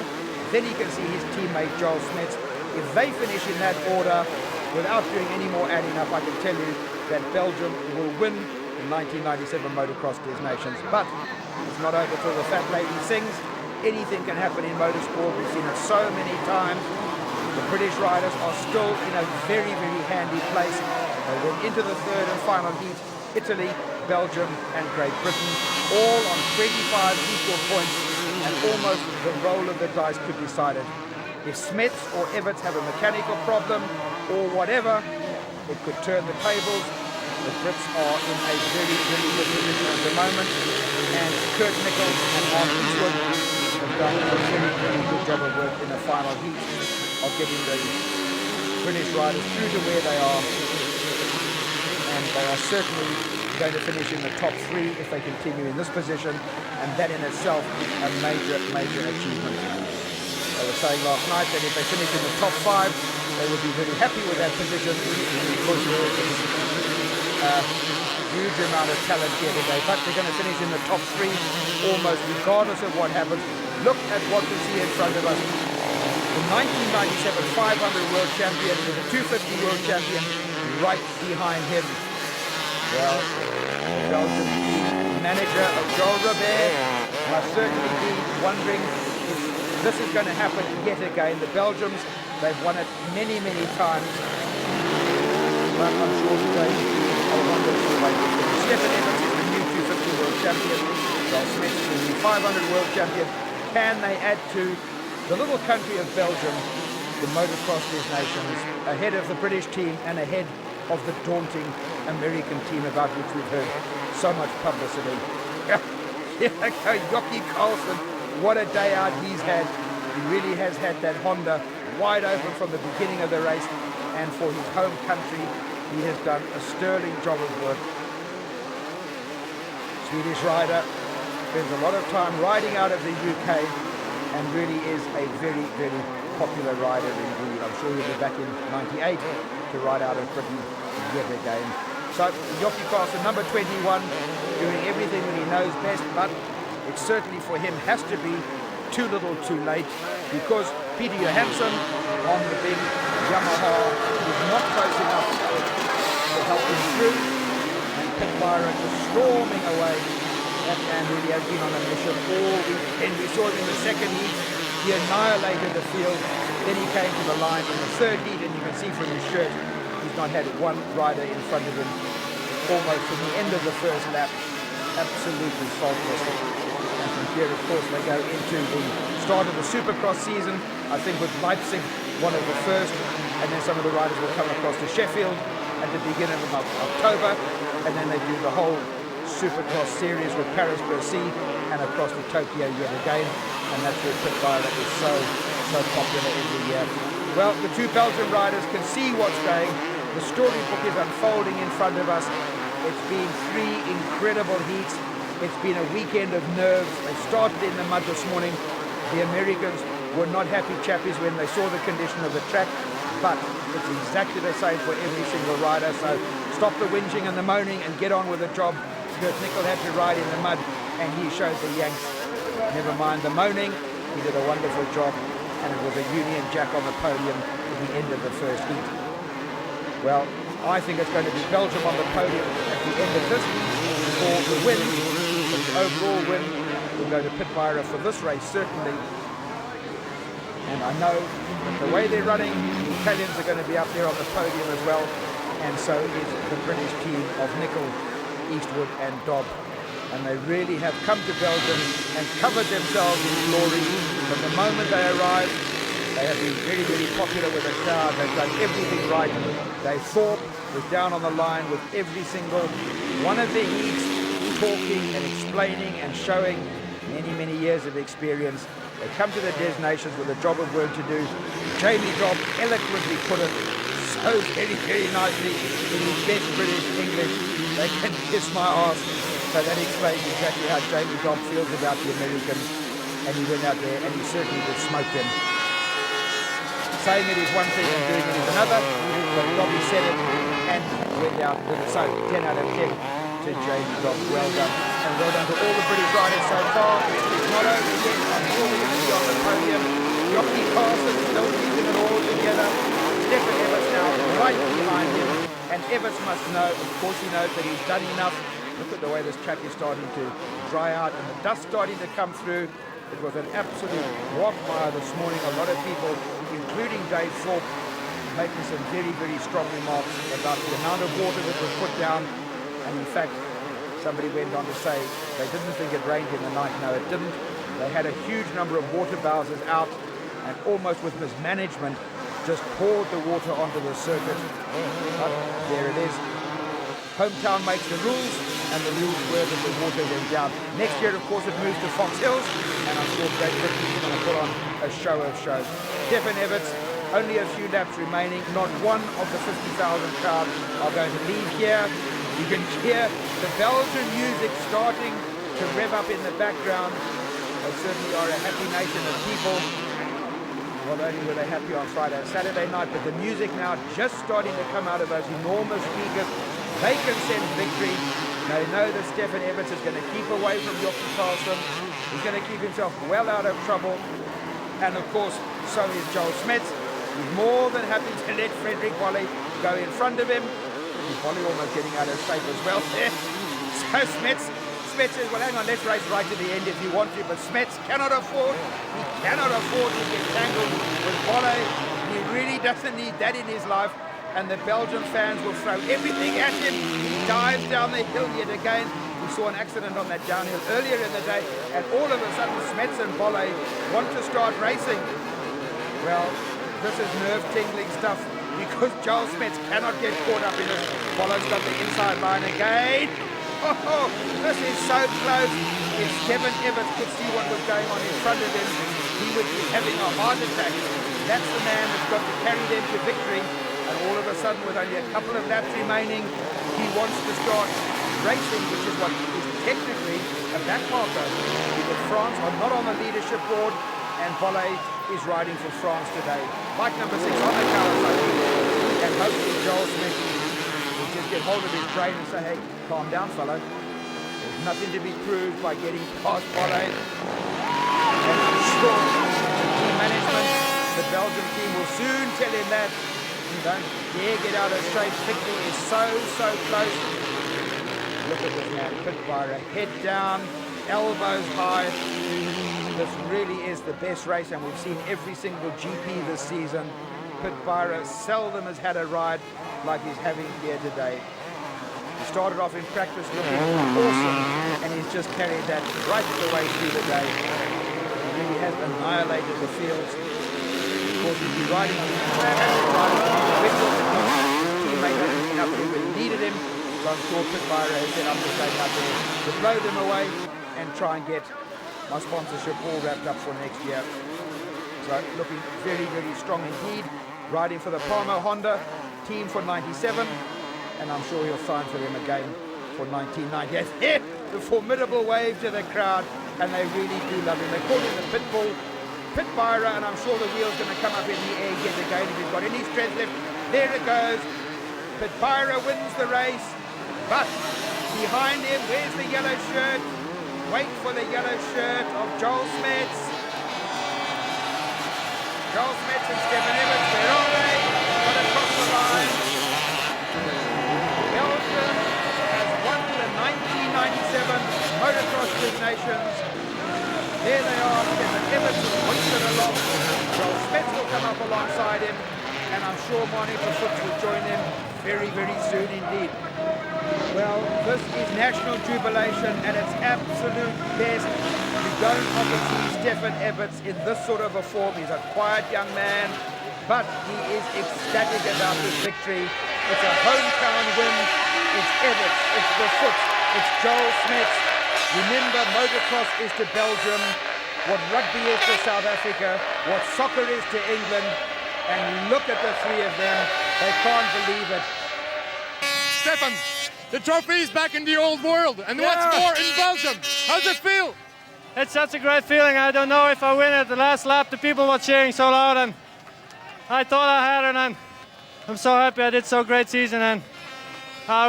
Then he can see his teammate Joel Smets. If they finish in that order, without doing any more adding up, I can tell you that Belgium will win the 1997 Motocross Des Nations. But it's not over till the fat lady sings. Anything can happen in motorsport. We've seen it so many times. The British riders are still in a very, very handy place. They went into the third and final heat. Italy, Belgium, and Great Britain, all on 25 equal points, and almost the roll of the dice could decide it. If Smets or Everts have a mechanical problem or whatever, it could turn the tables. The Brits are in a very, very good position at the moment, and Kurt Nichols and Mark Eastwood have done a very, very good job of work in the final heat of getting the British riders through to where they are, and they are certainly going to finish in the top three if they continue in this position, and that in itself is a major, major achievement. They were saying last night that if they finish in the top five, they would be very happy with that position because there is a huge amount of talent here today, but they're going to finish in the top three almost regardless of what happens. Look at what we see in front of us. The 1997 500 world champion with the 250 world champion right behind him. Well, the Belgian manager of Joel Robert must certainly be wondering if this is going to happen yet again. The Belgians, they've won it many, many times. But I'm sure today I wonder if they will finish. Stefan Everts is the new 250 world champion. Joel Smets is the new 500 world champion. Can they add to the little country of Belgium, the Motocross Des Nations, ahead of the British team and ahead of the daunting American team about which we've heard so much publicity? Jockey Carlson, what a day out he's had. He really has had that Honda wide open from the beginning of the race, and for his home country, he has done a sterling job of work. Swedish rider, spends a lot of time riding out of the UK, and really is a very, very popular rider indeed. I'm sure he'll be back in '98 to ride out of Britain yet again. So Jockey Carlson, number 21, doing everything that he knows best, but it certainly for him has to be too little too late, because Peter Johansson on the big Yamaha was not close enough to help him through, and Pit Byron was storming away. That man really has been on a mission all weekend. We saw him in the second heat. He annihilated the field. Then he came to the line in the third heat, and you can see from his shirt, he's not had one rider in front of him almost from the end of the first lap. Absolutely faultless. And from here, of course, they go into the start of the Supercross season. I think with Leipzig, one of the first, and then some of the riders will come across to Sheffield at the beginning of October, and then they do the whole Supercross series with Paris-Bercy and across to Tokyo yet again, and that's where Pit Byron is so popular every year. Well, the two Belgian riders can see what's going. The storybook is unfolding in front of us. It's been 3 incredible heats. It's been a weekend of nerves. They started in the mud this morning. The Americans were not happy chappies when they saw the condition of the track, but it's exactly the same for every single rider. So stop the whinging and the moaning and get on with the job. Kurt Nickel had to ride in the mud, and he showed the Yanks. Never mind the moaning, he did a wonderful job, and it was a Union Jack on the podium at the end of the first heat. Well, I think it's going to be Belgium on the podium at the end of this for the win. But the overall win will go to Pit Byron for this race, certainly. And I know that the way they're running, the Italians are going to be up there on the podium as well, and so is the British team of Nickel, Eastwood and Dobb. And they really have come to Belgium and covered themselves in glory. From the moment they arrived, they have been very, very popular with the crowd. They've done everything right. They thought was down on the line with every single one of the heats, talking and explaining and showing many, many years of experience. They come to the Des Nations with a job of work to do. Jamie Dobb eloquently put it so very, very nicely in his best British English. They can kiss my arse. So that explains exactly how Jamie Dobb feels about the Americans. And he went out there and he certainly did smoke them. Saying it is one thing and doing it is another, but Dobby said it and went out with it. So 10 out of 10 to Jamie Dobb. Well done. And well done to all the British riders so far. It's not over yet. I'm sure we're going to be on the podium. Jockey Carson still keeping it all together. Stephen Evans now right behind him. And Evans must know, of course he knows that he's done enough. Look at the way this track is starting to dry out and the dust starting to come through. It was an absolute quagmire this morning. A lot of people, including Dave Thorpe, making some very, very strong remarks about the amount of water that was put down. And in fact, somebody went on to say they didn't think it rained in the night. No, it didn't. They had a huge number of water bowsers out and almost with mismanagement just poured the water onto the circuit. But there it is. Hometown makes the rules, and the rules were that the water went down. Next year, of course, it moves to Fox Hills, and I'm sure Great Britain is going to put on a show of shows. Stephen Evans, only a few laps remaining. Not one of the 50,000 crowd are going to leave here. You can hear the Belgian music starting to rev up in the background. They certainly are a happy nation of people. Not only were they happy on Friday and Saturday night, but the music now just starting to come out of those enormous speakers. They can sense victory. They know that Stephen Evans is going to keep away from Jockey Carlson. He's going to keep himself well out of trouble. And of course, so is Joel Smets. He's more than happy to let Frederick Bolle go in front of him. Bolle almost getting out of shape as well there. So Smets says, well, hang on, let's race right to the end if you want to. But Smets cannot afford to get tangled with Bolle. He really doesn't need that in his life. And the Belgian fans will throw everything at him. He dives down the hill yet again. We saw an accident on that downhill earlier in the day, and all of a sudden Smets and Bolle want to start racing. Well, this is nerve-tingling stuff because Joel Smets cannot get caught up in it. Bolle's got the inside line again. Oh, this is so close. If Stephen Evans could see what was going on in front of him, he would be having a heart attack. That's the man that's got to carry them to victory. And all of a sudden, with only a couple of laps remaining, he wants to start racing, which is what is technically a backmarker. Because France are not on the leadership board, and Bolle is riding for France today. Bike number 6 on the Kawasaki, and hopefully Joel Smith will just get hold of his brain and say, hey, calm down, fellow. There's nothing to be proved by getting past Bolle. And I'm sure the team management, the Belgian team, will soon tell him that. Don't dare get out of straight. Victory is so close. Look at this man, Pit Byron, head down, elbows high. This really is the best race, and we've seen every single GP this season. Pit Byron seldom has had a ride like he's having here today. He started off in practice looking awesome, and he's just carried that right the way through the day. He really has annihilated the fields. Of course, he's been riding on teammate out there when he needed him. So I'm sure Pit Byron has said, I'm just going out there to blow them away and try and get my sponsorship all wrapped up for next year. So looking very, very strong indeed. Riding for the Palmer Honda team for 97, and I'm sure he'll sign for them again for 1990. The formidable wave to the crowd, and they really do love him. They call him the Pitbull, Pit Byra, and I'm sure the wheel's going to come up in the air yet again if he's got any strength left. There it goes. Pit Byra wins the race, but behind him, where's the yellow shirt? Wait for the yellow shirt of Joel Smets. Joel Smets and Stefan Evans, where are they? Got across the line. Belgium has won the 1997 Motocross Des Nations. There they are, Stefan Evans is hoisted along. Joel Smets will come up alongside him, and I'm sure Monica Fuchs will join them very, very soon indeed. Well, this is national jubilation at its absolute best. You don't often see Stefan Evans in this sort of a form. He's a quiet young man, but he is ecstatic about this victory. It's a hometown win. It's Evans, it's the Fuchs, it's Joel Smets. Remember, motocross is to Belgium what rugby is to South Africa, what soccer is to England, and look at the three of them. They can't believe it. Stefan, the trophy is back in the old world, and what's more, in Belgium. How's it feel? It's such a great feeling. I don't know if I win at the last lap. The people were cheering so loud, and I thought I had it, and I'm so happy I did so great season, and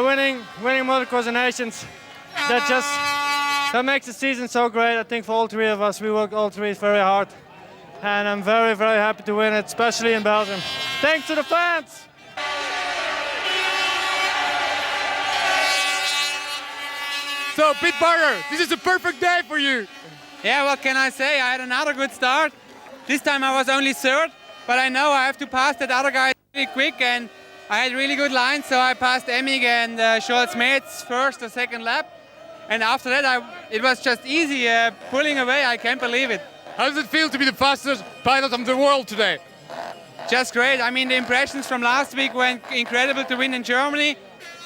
winning Motocross Des Nations, that makes the season so great. I think for all three of us, we worked all three very hard, and I'm very, very happy to win it, especially in Belgium. Thanks to the fans. So, Pit Byra, this is a perfect day for you. Yeah, what can I say? I had another good start. This time I was only third, but I know I have to pass that other guy really quick, and I had really good lines, so I passed Emig and Joel Smets first or second lap. And after that, it was just easy pulling away. I can't believe it. How does it feel to be the fastest pilot of the world today? Just great. I mean, the impressions from last week were incredible to win in Germany,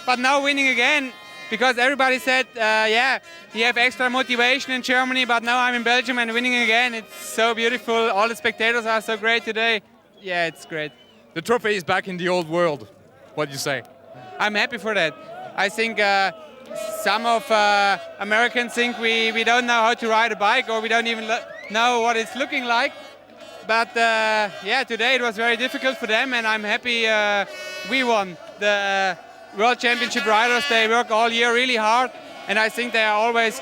but now winning again, because everybody said, yeah, you have extra motivation in Germany, but now I'm in Belgium and winning again. It's so beautiful. All the spectators are so great today. Yeah, it's great. The trophy is back in the old world. What do you say? I'm happy for that. I think some of Americans think we don't know how to ride a bike, or we don't even know what it's looking like. But yeah, today it was very difficult for them, and I'm happy we won. The World Championship riders, they work all year really hard, and I think they are always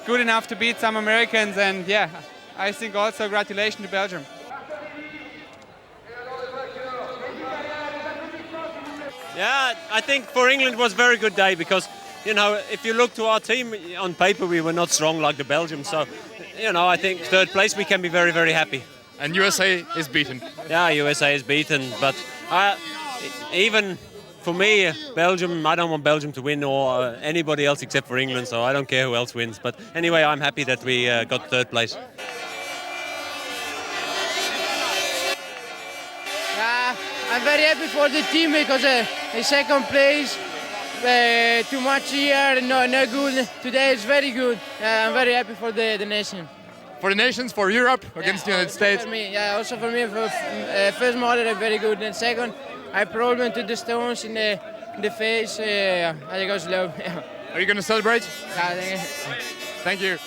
good enough to beat some Americans, and yeah, I think also congratulations to Belgium. Yeah, I think for England it was a very good day because, you know, if you look to our team, on paper we were not strong like the Belgians, so, you know, I think third place we can be very, very happy. And USA is beaten. Yeah, USA is beaten, but even for me, Belgium, I don't want Belgium to win or anybody else except for England, so I don't care who else wins. But anyway, I'm happy that we got third place. I'm very happy for the team because the second place, too much here, no good. Today is very good. I'm very happy for the nation. For the nations, for Europe, against the United States? For me, yeah, also for me, for first model, very good. And second, I problem to the stones in the face. I go slow. Are you going to celebrate? Yeah, Thank you.